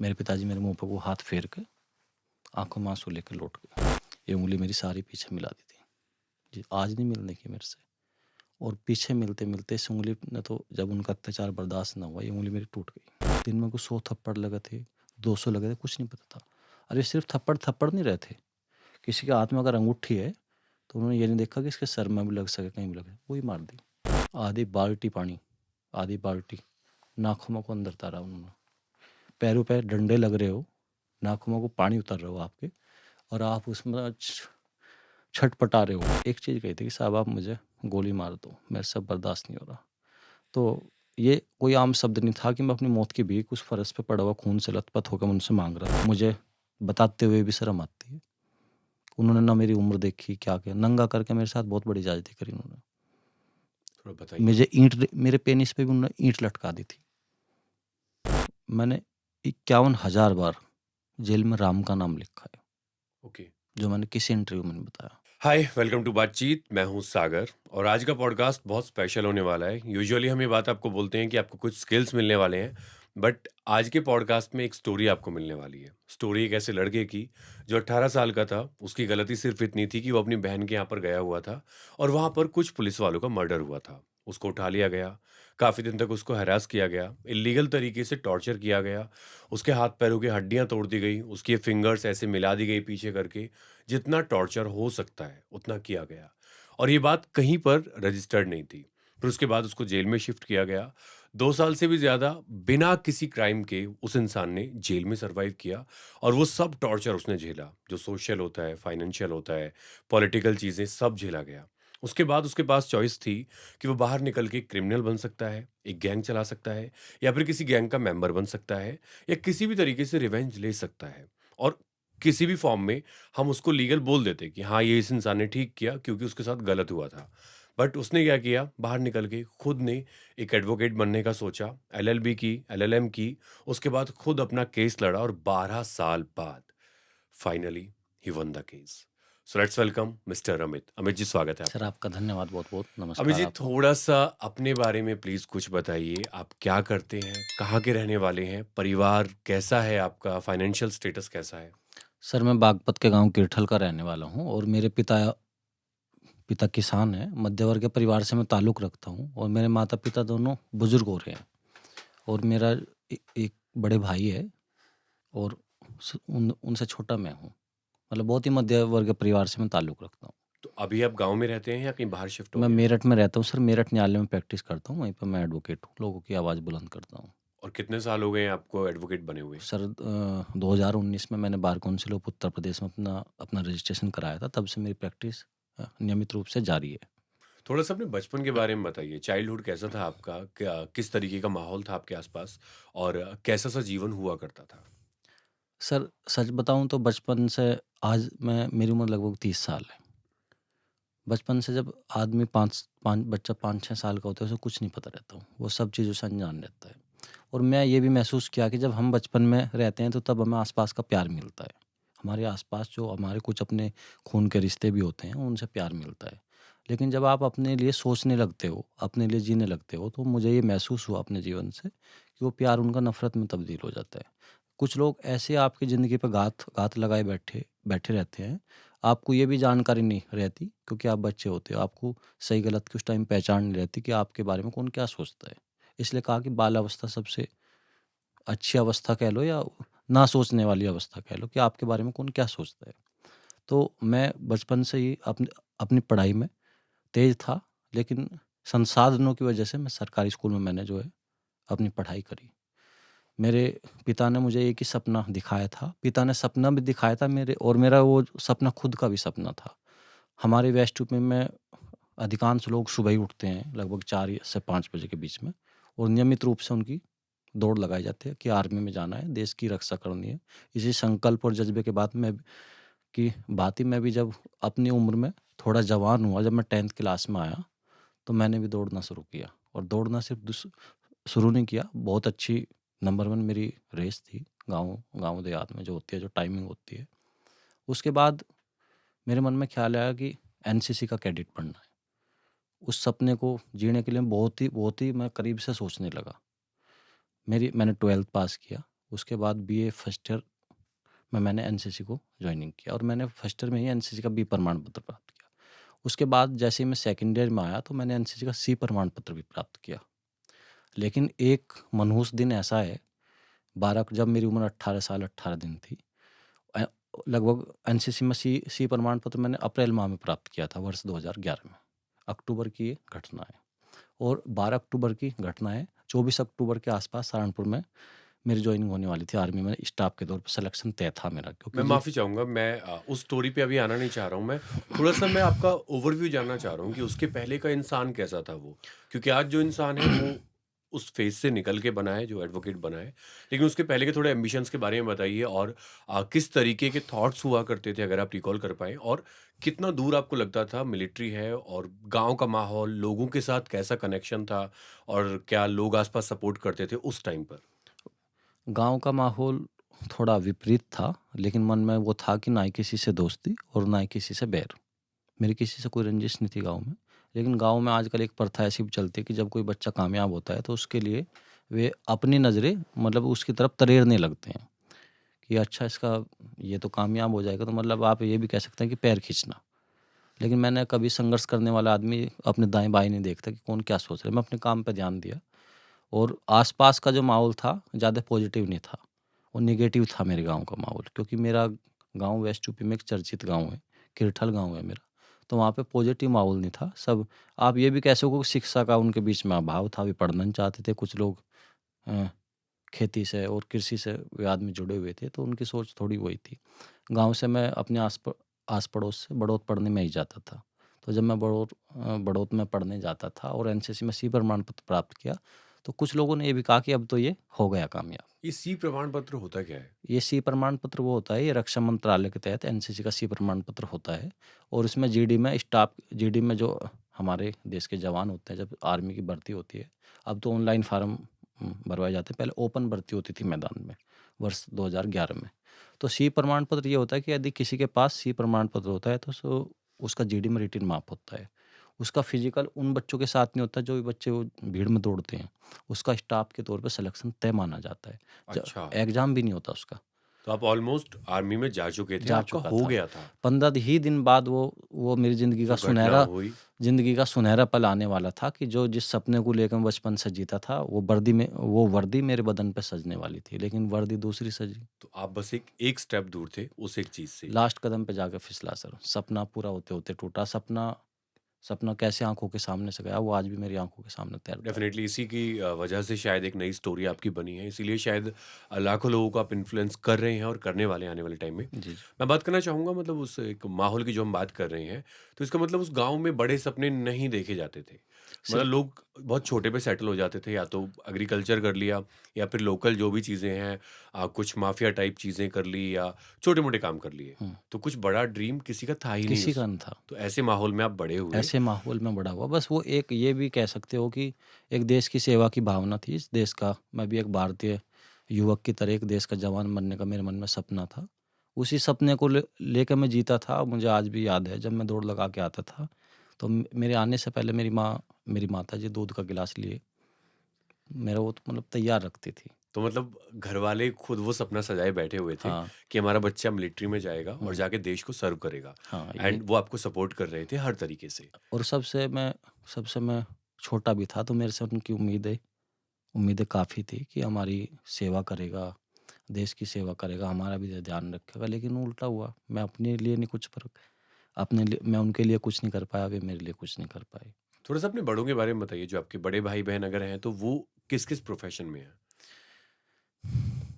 मेरे पिताजी मेरे मुँह पे वो हाथ फेर के आँखों में आँसू लेके लौट गए। ये उँगली मेरी सारी पीछे मिला दी थी। जी, आज नहीं मिलने की मेरे से। और पीछे मिलते-मिलते इस उँगली ने तो जब उनका अत्याचार बर्दाश्त ना हुआ, ये उँगली मेरी टूट गई। दिन में कुछ 100 थप्पड़ लगे थे, 200 लगे थे, कुछ नहीं पता था। और ये सिर्फ़ थप्पड़ नहीं रहे थे। किसी के हाथ में अगर अंगूठी है, तो उन्होंने ये नहीं देखा कि इसके सर में भी लग सके, कहीं भी लगे, वो ही मार दी। आधी बाल्टी पानी, आधी बाल्टी नाख़ूनों को अंदर उतारा उन्होंने। पैरों पे डंडे लग रहे हो, नाख़ूनों को पानी उतर रहा हो आपके, और आप उसमें छटपटा रहे हो। एक चीज़ कही थी कि साहब आप मुझे गोली मार दो, मेरे से अब बर्दाश्त नहीं हो रहा। तो ये कोई आम शब्द नहीं था कि मैं अपनी मौत की भीख उस फर्श पे पड़ा हुआ खून से लथपथ होकर उनसे माँग रहा था। मुझे बताते हुए भी शर्म आती है। उन्होंने ना मेरी उम्र देखी, क्या नंगा करके मेरे साथ बहुत बड़ी ज़्यादती करी उन्होंने। थोड़ा बताइए। मेरे पेनिस पे भी उन्होंने ईंट लटका दी थी। मैंने 51,000 बार जेल में राम का नाम लिखा है, ओके। जो मैंने किसी इंटरव्यू में नहीं बताया। हाय, वेलकम टू बातचीत। मैं हूँ सागर और आज का पॉडकास्ट बहुत स्पेशल होने वाला है। यूजुअली हम ये बात आपको बोलते हैं कि आपको कुछ स्किल्स मिलने वाले हैं, बट आज के पॉडकास्ट में एक स्टोरी आपको मिलने वाली है। स्टोरी एक ऐसे लड़के की जो 18 साल का था। उसकी गलती सिर्फ इतनी थी कि वो अपनी बहन के यहाँ पर गया हुआ था और वहाँ पर कुछ पुलिस वालों का मर्डर हुआ था। उसको उठा लिया गया, काफ़ी दिन तक उसको हैरास किया गया, इलीगल तरीके से टॉर्चर किया गया, उसके हाथ पैरों की हड्डियाँ तोड़ दी गई, उसकी फिंगर्स ऐसे मिला दी गई पीछे करके। जितना टॉर्चर हो सकता है उतना किया गया और ये बात कहीं पर रजिस्टर्ड नहीं थी। फिर उसके बाद उसको जेल में शिफ्ट किया गया। 2 साल से भी ज़्यादा बिना किसी क्राइम के उस इंसान ने जेल में सरवाइव किया और वो सब टॉर्चर उसने झेला, जो सोशल होता है, फाइनेंशियल होता है, पॉलिटिकल चीज़ें, सब झेला गया। उसके बाद उसके पास चॉइस थी कि वो बाहर निकल के क्रिमिनल बन सकता है, एक गैंग चला सकता है, या फिर किसी गैंग का मेंबर बन सकता है, या किसी भी तरीके से रिवेंज ले सकता है। और किसी भी फॉर्म में हम उसको लीगल बोल देते कि हाँ, ये इस इंसान ने ठीक किया क्योंकि उसके साथ गलत हुआ था। बट उसने क्या किया, बाहर निकल के खुद ने एक एडवोकेट बनने का सोचा, एलएलबी की, एलएलएम की, उसके बाद खुद अपना केस लड़ा और 12 साल बाद finally he won the case. So let's welcome mister Amit. Amit ji, स्वागत है सर आपका। आपका धन्यवाद बहुत-बहुत, अमित नमस्कार जी, आपको। थोड़ा-सा अपने बारे में प्लीज़ कुछ बताइए। आप क्या करते हैं? कहाँ के रहने वाले हैं? परिवार कैसा है आपका? फाइनेंशियल स्टेटस कैसा है? सर मैं बागपत के गाँव किरठल का रहने वाला हूँ और मेरे पिता पिता किसान हैं। मध्य वर्ग के परिवार से मैं ताल्लुक़ रखता हूँ और मेरे माता-पिता दोनों बुज़ुर्ग हो रहे हैं और मेरा एक बड़े भाई है और उनसे छोटा मैं हूँ। मतलब बहुत ही मध्य वर्ग के परिवार से मैं ताल्लुक़ रखता हूँ। तो अभी आप गाँव में रहते हैं या कहीं बाहर शिफ्ट हो मैं गए हैं? मेरठ में रहता हूँ सर, मेरठ न्यायालय में प्रैक्टिस करता हूँ, वहीं पे मैं एडवोकेट हूँ, लोगों की आवाज़ बुलंद करता हूँ। और कितने साल हो गए हैं आपको एडवोकेट बने हुए? सर 2019 में मैंने bar council of Uttar Pradesh में अपना अपना रजिस्ट्रेशन कराया था, तब से मेरी प्रैक्टिस नियमित रूप से जारी है। थोड़ा-सा अपने बचपन के बारे में बताइए। चाइल्डहुड कैसा था आपका? क्या किस तरीके का माहौल था आपके आस-पास और कैसा-सा जीवन हुआ करता था? सर सच बताऊँ तो बचपन से आज मैं मेरी उम्र लगभग 30 साल है। बचपन से जब आदमी 5 बच्चा 5-6 साल का होता है, उसे कुछ नहीं पता रहता, वो सब चीज़ों से अनजान रहता है। और मैं ये भी महसूस किया कि जब हम बचपन में रहते हैं तो तब हमें आस-पास का प्यार मिलता है। हमारे आस-पास जो हमारे कुछ अपने खून के रिश्ते भी होते हैं, उनसे प्यार मिलता है। लेकिन जब आप अपने लिए सोचने लगते हो, अपने लिए जीने लगते हो, तो मुझे ये महसूस हुआ अपने जीवन से कि वो प्यार उनका नफ़रत में तब्दील हो जाता है। कुछ लोग ऐसे आपकी ज़िंदगी पे घात घात लगाए बैठे बैठे रहते हैं, आपको ये भी जानकारी नहीं रहती क्योंकि आप बच्चे होते हो, आपको सही गलत की उस टाइम पहचान नहीं रहती कि आपके बारे में कौन क्या सोचता है। इसलिए कहा कि बाल अवस्था सबसे अच्छी अवस्था कह लो या ना सोचने वाली अवस्था कह लो कि आपके बारे में कौन क्या सोचता है। तो मैं बचपन से ही अपनी अपनी पढ़ाई में तेज़ था, लेकिन संसाधनों की वजह से मैं सरकारी स्कूल में मैंने जो है अपनी पढ़ाई करी। मेरे पिता ने मुझे एक ही सपना दिखाया था। पिता ने सपना भी दिखाया था मेरे, और मेरा वो सपना खुद का भी सपना था। हमारे वेस्ट यूपी में अधिकांश लोग सुबह ही उठते हैं, लगभग 4 से 5 बजे के बीच में, और नियमित रूप से उनकी दौड़ लगाई जाती है कि आर्मी में जाना है, देश की रक्षा करनी है। इसी संकल्प और जज़्बे के बाद मैं की भाँति मैं भी जब अपनी उम्र में थोड़ा जवान हुआ, जब मैं 10th क्लास में आया, तो मैंने भी दौड़ना शुरू किया। और दौड़ना सिर्फ़ शुरू नहीं किया, बहुत अच्छी नंबर 1 मेरी रेस थी, गाँव गाँव देहात में जो होती है, जो टाइमिंग होती है। उसके बाद मेरे मन में ख़्याल आया कि एनसीसी का कैडेट बनना है। उस सपने को जीने के लिए बहुत ही मैं करीब से सोचने लगा। मैंने 12th पास किया उसके बाद बीए फर्स्ट ईयर में मैंने एनसीसी को जॉइनिंग किया और मैंने फर्स्ट ईयर में ही एनसीसी का बी प्रमाण पत्र प्राप्त किया। उसके बाद जैसे ही मैं सेकंड ईयर में आया तो मैंने एनसीसी का सी प्रमाण पत्र भी प्राप्त किया। लेकिन एक मनहूस दिन ऐसा है, 12 जब मेरी उम्र 18 साल 18 दिन थी, अ, लगभग एनसीसी में सी प्रमाण पत्र मैंने अप्रैल माह में प्राप्त किया था वर्ष 2011 में। अक्टूबर की ये घटना है और 12 अक्टूबर की घटना है। 24 अक्टूबर के आसपास सहारनपुर में मेरी जॉइनिंग होने वाली थी आर्मी में, स्टाफ के तौर पर सिलेक्शन तय था मेरा, मैं क्योंकि माफ़ी चाहूँगा, मैं उस स्टोरी पे अभी आना नहीं चाह रहा हूँ। मैं थोड़ा-सा मैं आपका ओवरव्यू जानना चाह रहा हूँ कि उसके पहले का इंसान कैसा था वो? क्योंकि आज जो इंसान है वो उस फ़ेज़ से निकल के बना है, जो एडवोकेट बना है। लेकिन उसके पहले के थोड़े एम्बिशंस के बारे में बताइए और किस तरीके के थॉट्स हुआ करते थे अगर आप रिकॉल कर पाएँ? और कितना दूर आपको लगता था मिलिट्री है और गाँव का माहौल, लोगों के साथ कैसा कनेक्शन था और क्या लोग आस-पास सपोर्ट करते थे उस टाइम पर? गांव का माहौल थोड़ा विपरीत था, लेकिन मन में वो था कि ना ही किसी से दोस्ती और ना ही किसी से बैर। मेरी किसी से कोई रंजिश नहीं थी गांव में। लेकिन गांव में आजकल एक प्रथा ऐसी भी चलती है कि जब कोई बच्चा कामयाब होता है तो उसके लिए वे अपनी नज़रें मतलब उसकी तरफ तरेरने लगते हैं कि अच्छा इसका ये तो कामयाब हो जाएगा, तो मतलब आप ये भी कह सकते हैं कि पैर खींचना। लेकिन मैंने कभी संघर्ष करने वाला आदमी अपने दाएं बाएं नहीं देखता कि कौन क्या सोच रहा है। मैं अपने काम पर ध्यान दिया और आसपास का जो माहौल था ज़्यादा पॉजिटिव नहीं था, वो नेगेटिव था मेरे गांव का माहौल, क्योंकि मेरा गांव वेस्ट यूपी में एक चर्चित गांव है, किरठल गांव है मेरा। तो वहाँ पे पॉजिटिव माहौल नहीं था। सब आप ये भी कह सको कि शिक्षा का उनके बीच में अभाव था, वे पढ़ना नहीं चाहते थे। कुछ लोग अ, खेती से और कृषि से वे आदमी जुड़े हुए थे, तो उनकी सोच थोड़ी वही थी। गांव से मैं अपने आस पड़ोस से बड़ौत पढ़ने में ही जाता था। तो जब मैं बड़ौत में पढ़ने जाता था और एनसीसी में सी प्रमाण पत्र प्राप्त किया, तो कुछ लोगों ने ये भी कहा कि अब तो ये हो गया कामयाब। ये सी प्रमाण पत्र होता क्या है? ये सी प्रमाण पत्र वो होता है, ये रक्षा मंत्रालय के तहत एनसीसी का सी प्रमाण पत्र होता है। और इसमें जीडी में जो हमारे देश के जवान होते हैं, जब आर्मी की भर्ती होती है, अब तो ऑनलाइन फार्म भरवाए जाते हैं, पहले ओपन भर्ती होती थी मैदान में वर्ष 2011 में। तो सी प्रमाण पत्र ये होता है कि यदि किसी के पास सी प्रमाण पत्र होता है तो उसका जीडी में रिटन माप होता है। उसका फिजिकल उन बच्चों के साथ नहीं होता जो भी बच्चे वो भीड़ में दौड़ते हैं, उसका स्टाफ के तौर पे सिलेक्शन तय माना जाता है। अच्छा। एग्ज़ाम भी नहीं होता उसका। तो आप ऑलमोस्ट आर्मी में जा चुके थे, जा आपका चुका हो था। गया था। 15 ही दिन बाद वो मेरी जो घटना हुई, ज़िंदगी का सुनहरा पल आने वाला था कि जो जिस सपने को लेकर मैं बचपन से जीता था, वो वर्दी मेरे बदन पे सजने वाली थी, लेकिन वर्दी दूसरी सजी। तो आप बस एक स्टेप दूर थे उस एक चीज़ से। लास्ट कदम पे जाके फिसला सर। सपना पूरा होते-होते टूटा। सपना कैसे आँखों के सामने से गया, वो आज भी मेरी आँखों के सामने तैरता है। डेफ़िनेटली इसी की वजह से शायद एक नई स्टोरी आपकी बनी है, इसीलिए शायद लाखों लोगों को आप इन्फ्लुएंस कर रहे हैं और करने वाले हैं आने वाले टाइम में। जी, जी। मैं बात करना चाहूँगा मतलब उस एक माहौल की जो हम बात कर रहे हैं, तो इसका मतलब उस गाँव में बड़े सपने नहीं देखे जाते थे। मतलब सिर्फ़ लोग बहुत छोटे पे सेटल हो जाते थे, या तो एग्रीकल्चर कर लिया या फिर लोकल जो भी चीज़ें हैं, कुछ माफिया टाइप चीज़ें कर ली या छोटे-मोटे काम कर लिए। हुँ, तो कुछ बड़ा ड्रीम किसी का था ही नहीं किसी उस का नहीं था। तो ऐसे माहौल में आप बड़े हुए। ऐसे माहौल में बड़ा हुआ। बस वो एक ये भी कह सकते हो कि एक देश की सेवा की भावना थी। इस देश का मैं भी एक भारतीय युवक की तरह एक देश का जवान बनने का मेरे मन में सपना था। उसी सपने को लेके मैं जीता था। मुझे आज भी याद है जब मैं दौड़ लगा के आता था, तो मेरे आने से पहले मेरी माताजी दूध का गिलास लिए मेरा वो तो मतलब तैयार रखती थी। तो मतलब घरवाले खुद वो सपना सजाए बैठे हुए थे हाँ, कि हमारा बच्चा मिलिट्री में जाएगा और हुँ, जाके देश को सर्व करेगा, हाँ, ये एंड वो आपको सपोर्ट कर रहे थे हर तरीके से। और सबसे मैं छोटा भी था, तो मेरे से उनकी उम्मीदें काफ़ी थी कि हमारी सेवा करेगा, देश की सेवा करेगा, हमारा भी ध्यान रखेगा। लेकिन उल्टा हुआ, मैं अपने लिए नहीं कुछ अपने लिए मैं उनके लिए कुछ नहीं कर पाया, वे मेरे लिए कुछ नहीं कर पाए। थोड़ा-सा अपने बड़ों के बारे में बताइए, जो आपके बड़े भाई-बहन अगर हैं, तो वो किस-किस प्रोफ़ेशन में हैं?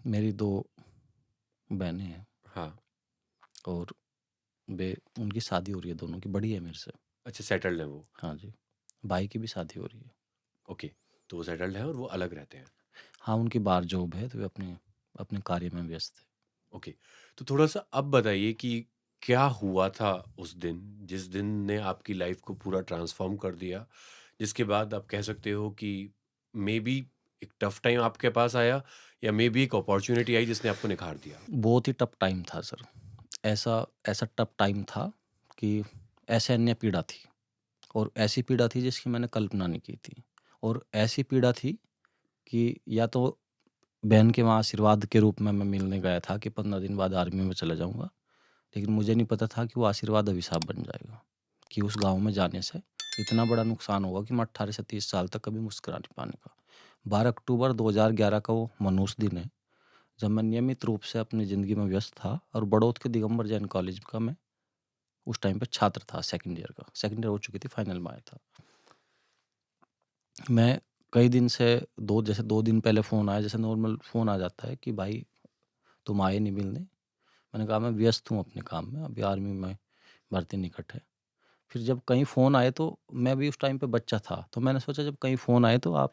मेरी 2 बहनें हैं हाँ, और वे उनकी शादी हो रही है, दोनों की, बड़ी है मेरे से। अच्छा सेटल्ड हैं वो। हाँ जी, भाई की भी शादी हो रही है। ओके, तो वो सेटल्ड हैं और वो अलग रहते हैं। हाँ, उनकी बाहर जॉब है, तो वे अपने अपने कार्य में व्यस्त है। ओके, तो थोड़ा-सा अब बताइए कि क्या हुआ था उस दिन, जिस दिन ने आपकी लाइफ़ को पूरा ट्रांसफ़ॉर्म कर दिया? जिसके बाद आप कह सकते हो कि मेबी एक टफ़ टाइम आपके पास आया या मेबी एक अपॉर्च्युनिटी आई जिसने आपको निखार दिया? बहुत ही टफ टाइम था सर। ऐसा ऐसा टफ टाइम था कि असहनीय पीड़ा थी और ऐसी पीड़ा थी जिसकी मैंने कल्पना नहीं की थी। और ऐसी पीड़ा थी कि या तो बहन के वहाँ आशीर्वाद के रूप में मैं मिलने गया था कि 15 दिन बाद आर्मी में चला जाऊँगा। लेकिन मुझे नहीं पता था कि वो आशीर्वाद अभिशाप बन जाएगा, कि उस गाँव में जाने से इतना बड़ा नुकसान होगा कि मैं 18 से 30 साल तक कभी मुस्कुरा नहीं पाने का। 12 अक्टूबर 2011 का वो मनहूस दिन है, जब मैं नियमित रूप से अपनी ज़िंदगी में व्यस्त था और बड़ौद के दिगंबर जैन कॉलेज का मैं उस टाइम पे छात्र था, सेकंड ईयर का। सेकंड ईयर हो चुकी थी, फाइनल में आया था। मैं कई दिन से 2 दिन पहले फ़ोन आया, जैसे नॉर्मल फ़ोन आ जाता है कि भाई तुम आए नहीं मिलने। मैंने कहा मैं व्यस्त हूँ अपने काम में, अभी आर्मी में भर्ती निकट है। फिर जब कहीं फ़ोन आए तो मैं भी उस टाइम पे बच्चा था, तो मैंने सोचा जब कहीं फ़ोन आए तो आप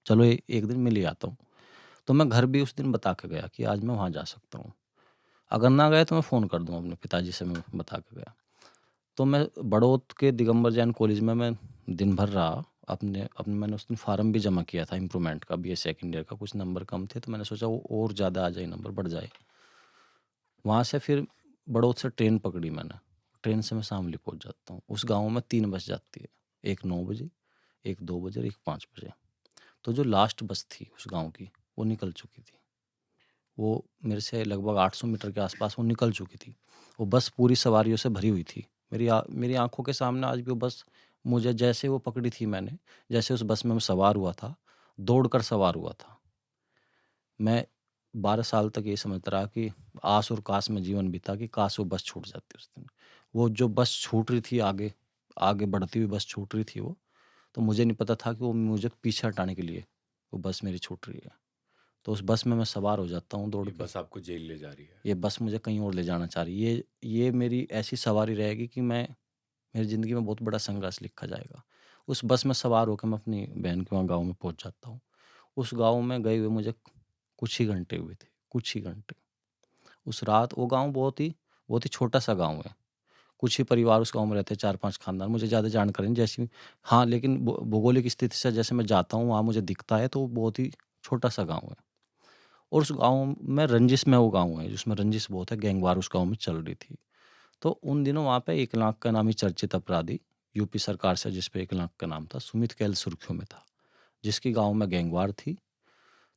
चलो एक दिन मिल ही आता हूँ। तो मैं घर भी उस दिन बता के गया कि आज मैं वहाँ जा सकता हूँ। अगर ना गए तो मैं फ़ोन कर दूँ अपने पिताजी से, मैं बता के गया। तो मैं बड़ौद के दिगंबर जैन कॉलेज में मैं दिन भर रहा। अपने अपने मैंने उस दिन फ़ार्म भी जमा किया था इम्प्रूवमेंट का, बीए सेकंड ईयर का। कुछ नंबर कम थे तो मैंने सोचा वो और ज़्यादा आ जाए, नंबर बढ़ जाए। वहाँ से फिर बड़ौद से ट्रेन पकड़ी मैंने। ट्रेन से मैं शामली पहुँच जाता हूँ। उस गाँव में 3 बस जाती है, एक 9 बजे, एक 2 बजे और एक 5 बजे। तो जो लास्ट बस थी उस गाँव की, वो निकल चुकी थी। वो मेरे से लगभग 800 मीटर के आसपास वो निकल चुकी थी। वो बस पूरी सवारियों से भरी हुई थी। मेरी आँखों के सामने आज भी वो बस, मुझे जैसे वो पकड़ी थी मैंने, जैसे उस बस में मैं सवार हुआ था, दौड़कर सवार हुआ था। मैं 12 साल तक ये समझता रहा कि आस और काश में जीवन बीता कि काश वो बस छूट जाती उस दिन। वो जो बस छूट रही थी आगे, आगे बढ़ती हुई बस छूट रही थी वो, तो मुझे नहीं पता था कि वो मुझे पीछे हटाने के लिए वो बस मेरी छूट रही है। तो उस बस में मैं सवार हो जाता हूँ दौड़ ये के। बस आपको जेल ले जा रही है। ये बस मुझे कहीं और ले जाना चाह रही है। ये मेरी ऐसी सवारी रहेगी कि मेरी ज़िंदगी में बहुत बड़ा संघर्ष लिखा जाएगा। उस बस में सवार होकर मैं अपनी बहन के वहाँ गाँव में पहुँच जाता हूँ। उस गाँव में गए हुए मुझे कुछ ही घंटे हुए थे, कुछ ही घंटे। उस रात वो गाँव बहुत ही छोटा-सा गाँव है। कुछ ही परिवार उस गाँव में रहते हैं, 4-5 खानदान। मुझे ज़्यादा जानकारी नहीं, जैसी हाँ, लेकिन भौगोलिक स्थिति से जैसे मैं जाता हूँ, वहाँ मुझे दिखता है, तो वो बहुत ही छोटा-सा गाँव है। और उस गाँव में रंजिश में वो गाँव है, जिसमें रंजिश बहुत है, गैंगवार उस गाँव में चल रही थी। तो उन दिनों वहाँ पे 1 लाख का नामी चर्चित अपराधी, यूपी सरकार से जिस पे 1 लाख का नाम था, सुमित कैल सुर्खियों में था, जिसकी गाँव में गैंगवार थी।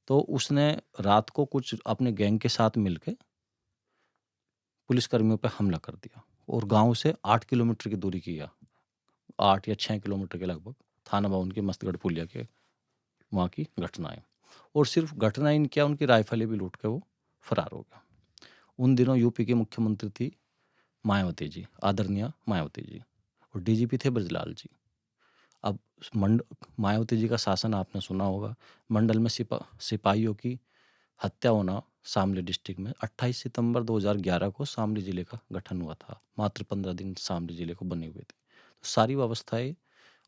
तो उसने रात को कुछ अपने गैंग के साथ मिलके पुलिसकर्मियों पे हमला कर दिया और गाँव से 8 किलोमीटर की दूरी किया, 8 या 6 किलोमीटर के लगभग, थाना भवन के मस्तगढ़ पुलिया के वहाँ की घटना है। और सिर्फ घटना ही नहीं किया, उनकी राइफ़लें भी लूट के वो फरार हो गया। उन दिनों यूपी की मुख्यमंत्री थी मायावती जी, आदरणीय मायावती जी, और डीजीपी थे ब्रजलाल जी। अब मायावती जी का शासन आपने सुना होगा। मंडल में सिपाहियों की हत्या होना, शामली डिस्ट्रिक्ट में 28 सितंबर 2011 को शामली जिले का गठन हुआ था। मात्र 15 दिन शामली जिले को बने हुए थे। तो सारी व्यवस्थाएं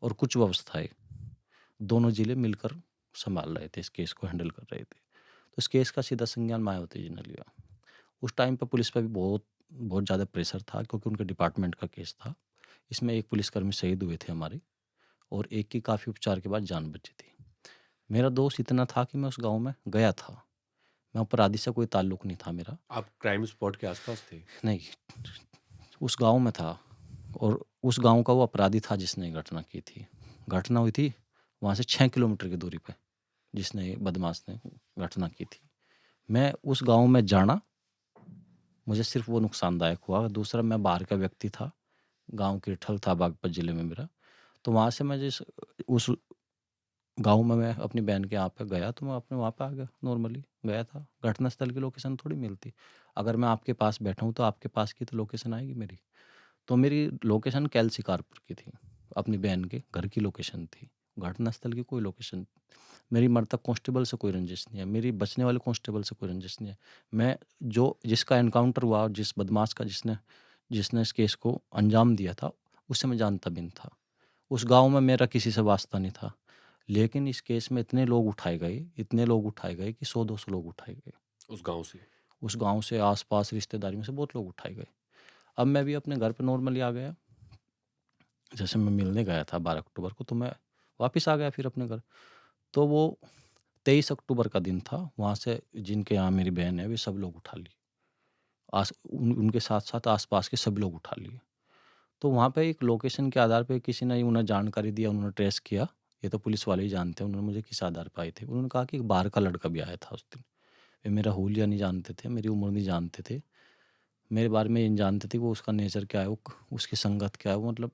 और कुछ व्यवस्थाएं दोनों जिले मिलकर संभाल रहे थे, इस केस को हैंडल कर रहे थे। तो इस केस का सीधा संज्ञान मायावती जी ने लिया। उस टाइम पे पुलिस पे भी बहुत बहुत ज़्यादा प्रेशर था, क्योंकि उनके डिपार्टमेंट का केस था। इसमें एक पुलिसकर्मी शहीद हुए थे हमारे, और एक की काफ़ी उपचार के बाद जान बची थी। मेरा दोस्त इतना था कि मैं उस गाँव में गया था। मैं अपराधी से कोई ताल्लुक नहीं था मेरा। आप क्राइम स्पॉट के आसपास थे? नहीं, उस गाँव में था, और उस गाँव का वो अपराधी था जिसने ये घटना की थी। घटना हुई थी वहाँ से 6 किलोमीटर की दूरी पे, जिसने, बदमाश ने घटना की थी। मैं उस गाँव में जाना, मुझे सिर्फ़ वो नुकसानदायक हुआ। दूसरा, मैं बाहर का व्यक्ति था, गाँव कीरठल था बागपत ज़िले में मेरा। तो वहाँ से मैं उस गाँव में मैं अपनी बहन के यहाँ पे गया, तो मैं अपने वहाँ पे आ गया, नॉर्मली गया था। घटनास्थल की लोकेशन थोड़ी मिलती। अगर मैं आपके पास बैठा हूँ तो आपके पास की तो लोकेशन आएगी मेरी। तो मेरी लोकेशन कैल शिकारपुर की थी, अपनी बहन के घर की लोकेशन थी। घटनास्थल की कोई लोकेशन, मेरी मृतक कांस्टेबल से कोई रंजिश नहीं है, मेरी बचने वाले कांस्टेबल से कोई रंजिश नहीं है। मैं जिसका एनकाउंटर हुआ और जिस बदमाश का जिसने जिसने इस केस को अंजाम दिया था, उससे मैं जानता भी नहीं था। उस गाँव में मेरा किसी से वास्ता नहीं था। लेकिन इस केस में इतने लोग उठाए गए कि 100-200 लोग उठाए गए। उस गाँव से? उस गाँव से, आस-पास रिश्तेदारी में से बहुत लोग उठाए गए। अब मैं भी अपने घर पे नॉर्मली आ गया। जैसे मैं मिलने गया था 12 अक्टूबर को, तो मैं वापस आ गया फिर अपने घर। तो वो 23 अक्टूबर का दिन था। वहाँ से जिनके यहाँ मेरी बहन है, वे सब लोग उठा लिए। उनके साथ-साथ आस-पास के सभी लोग उठा लिए। तो वहाँ पे एक लोकेशन के आधार पे किसी ने उन्हें जानकारी दिया, उन्होंने ट्रेस किया। ये तो पुलिस वाले ही जानते हैं, उन्होंने मुझे किस आधार पे आए थे। उन्होंने कहा कि एक बाहर का लड़का भी आया था उस दिन। वे मेरा हुलिया नहीं जानते थे, मेरी उम्र नहीं जानते थे, मेरे बारे में ये नहीं जानते थे कि वो उसका नेचर क्या है, उसकी संगत क्या है, वो मतलब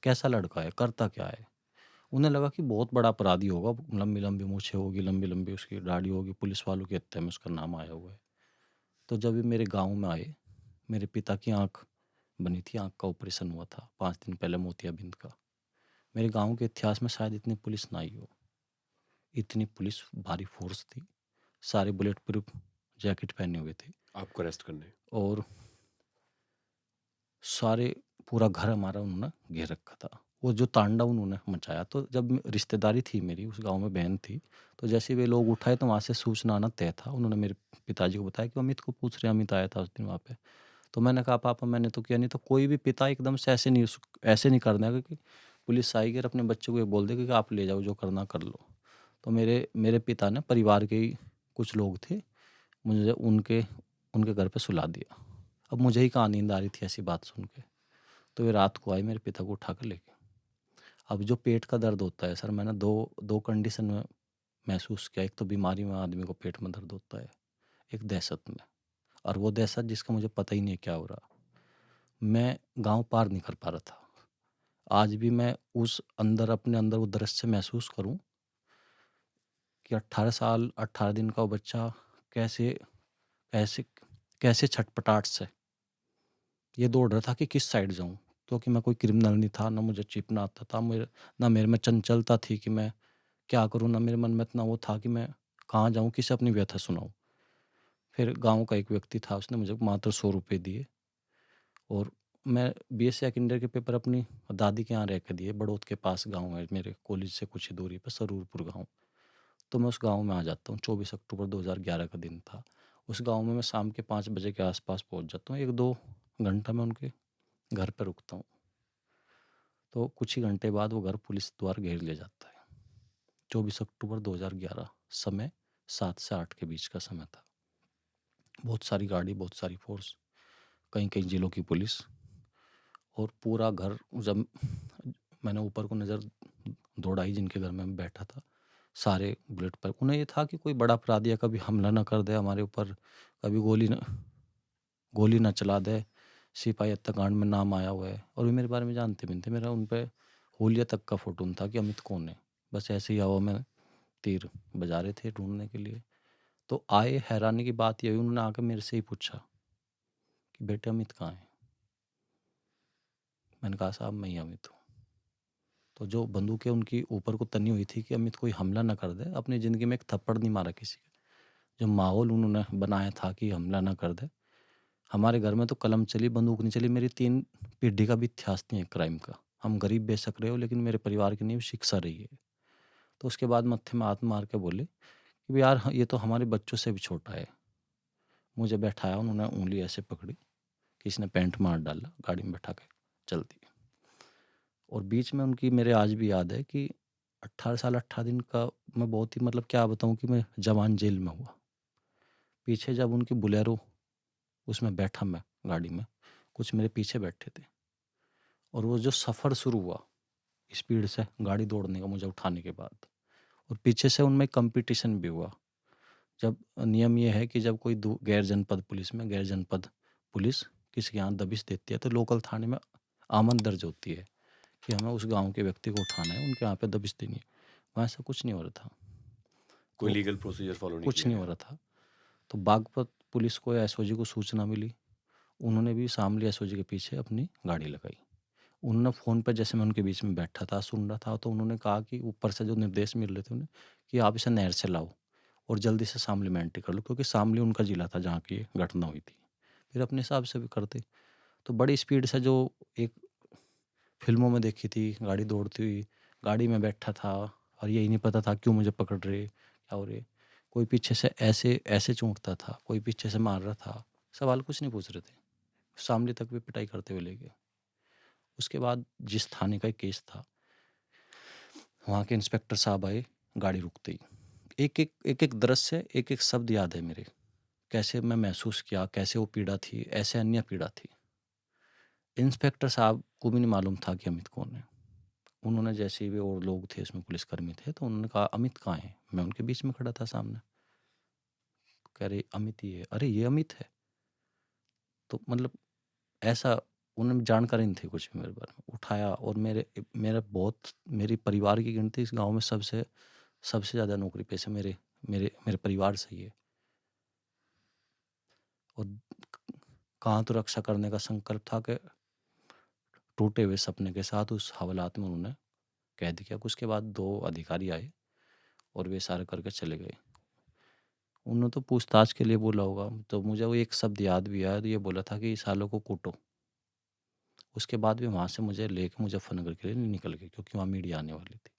कैसा लड़का है, करता क्या है। उन्हें लगा कि बहुत बड़ा अपराधी होगा, लंबी लंबी मूछें होगी, लंबी लंबी उसकी दाढ़ी होगी, पुलिस वालों के हत्या में उसका नाम आया हुआ है। तो जब ये मेरे गाँव में आए, मेरे पिता की आँख बनी थी, आँख का ऑपरेशन हुआ था 5 दिन पहले मोतियाबिंद का। मेरे गाँव के इतिहास में शायद इतनी पुलिस ना आई हो। इतनी पुलिस भारी फ़ोर्स थी, सारे बुलेट प्रूफ जैकेट पहने हुए थे आपको अरेस्ट करने? और सारे पूरा घर हमारा उन्होंने घेर रखा था। वो जो तांडव उन्होंने मचाया, तो जब रिश्तेदारी थी मेरी, उस गाँव में बहन थी, तो जैसे वे लोग उठाए तो वहाँ से सूचना आना तय था। उन्होंने मेरे पिताजी को बताया कि अमित को पूछ रहे हैं, अमित आया था उस दिन वहाँ पे। तो मैंने कहा पापा मैंने तो किया नहीं। तो कोई भी पिता एकदम से ऐसे नहीं कर देगा कि पुलिस आएगी और अपने बच्चे को ये बोल देगा कि आप ले जाओ, जो करना कर लो। तो मेरे मेरे पिता ने, परिवार के ही कुछ लोग थे, मुझे उनके उनके घर पे सुला दिया। अब मुझे ही कहाँ नींद आ रही थी ऐसी बात सुन के। तो वे रात को आए, मेरे पिता को उठा कर लेके। अब जो पेट का दर्द होता है सर, मैंने दो कंडीशन में महसूस किया। एक तो बीमारी में आदमी को पेट में दर्द होता है, एक दहशत में, और वो दहशत जिसका मुझे पता ही नहीं है क्या हो रहा। मैं गाँव पार नहीं कर पा रहा था। आज भी मैं उस अंदर, अपने अंदर वो दृश्य महसूस करूँ कि 18 साल 18 दिन का वो बच्चा कैसे कैसे कैसे छटपटाहट से ये दौड़ रहा था कि किस साइड जाऊँ। क्योंकि मैं कोई क्रिमिनल नहीं था, ना मुझे चीपना आता था, ना मेरे में चंचलता थी कि मैं क्या करूँ, ना मेरे मन में इतना वो था कि मैं कहाँ जाऊँ, किसे अपनी व्यथा सुनाऊँ। फिर गाँव का एक व्यक्ति था, उसने मुझे मात्र 100 रुपए दिए और मैं बीएससी सेकंड ईयर के पेपर अपनी दादी के यहाँ रह के दिए। बड़ौद के पास गाँव है मेरे कॉलेज से कुछ ही दूरी पे, सरूरपुर गाँव। तो मैं उस गाँव में आ जाता हूँ। 24 अक्टूबर 2011 का दिन था। उस गाँव में मैं शाम के 5 बजे के आस-पास पहुँच जाता हूँ। 1-2 घंटा मैं उनके घर पे रुकता हूँ। तो कुछ ही घंटे बाद वो घर पुलिस द्वारा घेर लिया जाता है। 24 अक्टूबर 2011, समय 7 से 8 के बीच का समय था। बहुत सारी गाड़ी, बहुत सारी फ़ोर्स, कई-कई ज़िलों की पुलिस और पूरा घर। जब मैंने ऊपर को नज़र दौड़ाई जिनके घर में मैं बैठा था, सारे बुलेट पर। उन्हें ये था कि कोई बड़ा अपराधी है, कभी हमला ना कर दे हमारे ऊपर, कभी गोली ना चला दे। सिपाही हत्याकांड में नाम आया हुआ है और वे मेरे बारे में जानते भी नहीं थे। मेरा उन पे हुलिया तक का फ़ोटो नहीं था कि अमित कौन है। बस ऐसे ही हवा में तीर बजा रहे थे ढूँढने के लिए। तो आए, हैरानी की बात ये हुई, उन्होंने आके मेरे से ही पूछा कि बेटे अमित कहाँ है? मैंने कहा साहब मैं ही अमित हूँ। तो जो बंदूकें उनकी ऊपर को तनी हुई थी कि अमित कोई हमला ना कर दे, अपनी ज़िंदगी में एक थप्पड़ नहीं मारा किसी के। जो माहौल उन्होंने बनाया था कि हमला ना कर दे। हमारे घर में तो कलम चली, बंदूक नहीं चली। मेरी 3 पीढ़ी का भी इतिहास नहीं है क्राइम का। हम गरीब बेशक रहे हो, लेकिन मेरे परिवार की नींव शिक्षा रही है। तो उसके बाद मत्थे में हाथ मार के बोले कि यार ये तो हमारे बच्चों से भी छोटा है। मुझे बैठाया, उन्होंने उँगली ऐसे पकड़ी, किसी ने पैंट मार डाला, गाड़ी में बैठा के चल दी। और बीच में उनकी मेरे आज भी याद है कि 18 साल 18 दिन का मैं बहुत ही, मतलब क्या बताऊँ कि मैं जवान जेल में हुआ। पीछे जब उनकी बोलेरो, उसमें बैठा मैं गाड़ी में, कुछ मेरे पीछे बैठे थे और वो जो सफ़र शुरू हुआ स्पीड से गाड़ी दौड़ने का मुझे उठाने के बाद, और पीछे से उनमें कंपटीशन भी हुआ। जब नियम ये है कि जब कोई गैर जनपद पुलिस में, गैर जनपद पुलिस किसी के यहाँ दबिश देती है तो लोकल थाने में आमद दर्ज होती है कि हमें उस गांव के व्यक्ति को उठाना है, उनके यहाँ पे दबिश देनी है। वहाँ ऐसा कुछ नहीं हो रहा था। कोई तो लीगल प्रोसीजर फॉलो नहीं कुछ किया नहीं हो गया? रहा था। तो बागपत पुलिस को या एसओजी को सूचना मिली। उन्होंने भी शामली एसओजी के पीछे अपनी गाड़ी लगाई। उन्होंने फ़ोन पे, जैसे मैं उनके बीच में बैठा था सुन रहा था, तो उन्होंने कहा कि ऊपर से जो निर्देश मिल रहे थे उन्हें कि आप इसे नहर से लाओ और जल्दी से शामली में एंट्री कर लो, क्योंकि शामली उनका ज़िला था जहाँ की ये घटना हुई थी। फिर अपने हिसाब से भी करते। तो बड़ी स्पीड से, जो एक फ़िल्मों में देखी थी गाड़ी दौड़ती हुई, गाड़ी में बैठा था और यही नहीं पता था क्यों मुझे पकड़ रहे, क्या हो रहे। कोई पीछे से ऐसे ऐसे चूंटता था, कोई पीछे से मार रहा था। सवाल कुछ नहीं पूछ रहे थे। शामली तक भी पिटाई करते हुए ले गए। उसके बाद जिस थाने का एक केस था, वहाँ के इंस्पेक्टर साहब आए गाड़ी रुकते ही। एक-एक दृश्य, एक-एक शब्द याद है मेरे। कैसे मैं महसूस किया, कैसे वो पीड़ा थी, ऐसे अन्य पीड़ा थी। इंस्पेक्टर साहब को भी नहीं मालूम था कि अमित कौन है। उन्होंने, जैसे ही वे और लोग थे इसमें पुलिसकर्मी थे, तो उन्होंने कहा अमित कहाँ है? मैं उनके बीच में खड़ा था सामने। कह रहे अमित ही है। अरे ये अमित है। तो मतलब ऐसा उन्हें जानकारी नहीं थी कुछ भी मेरे बारे में। उठाया और मेरी परिवार की गिनती इस गाँव में सबसे ज़्यादा नौकरी पेशे मेरे मेरे मेरे परिवार से ही है। और कहाँ तो रक्षा करने का संकल्प था कि टूटे हुए सपने के साथ उस हवालात में उन्होंने कैद किया। उसके बाद 2 अधिकारी आए और वे सारे करके चले गए। उन्होंने तो पूछताछ के लिए बोला होगा, तो मुझे वो एक शब्द याद भी आया, तो ये बोला था कि इस सालों को कूटो। उसके बाद भी वहाँ से मुझे लेके मुजफ्फरनगर के लिए निकल गए, क्योंकि वहाँ मीडिया आने वाली थी।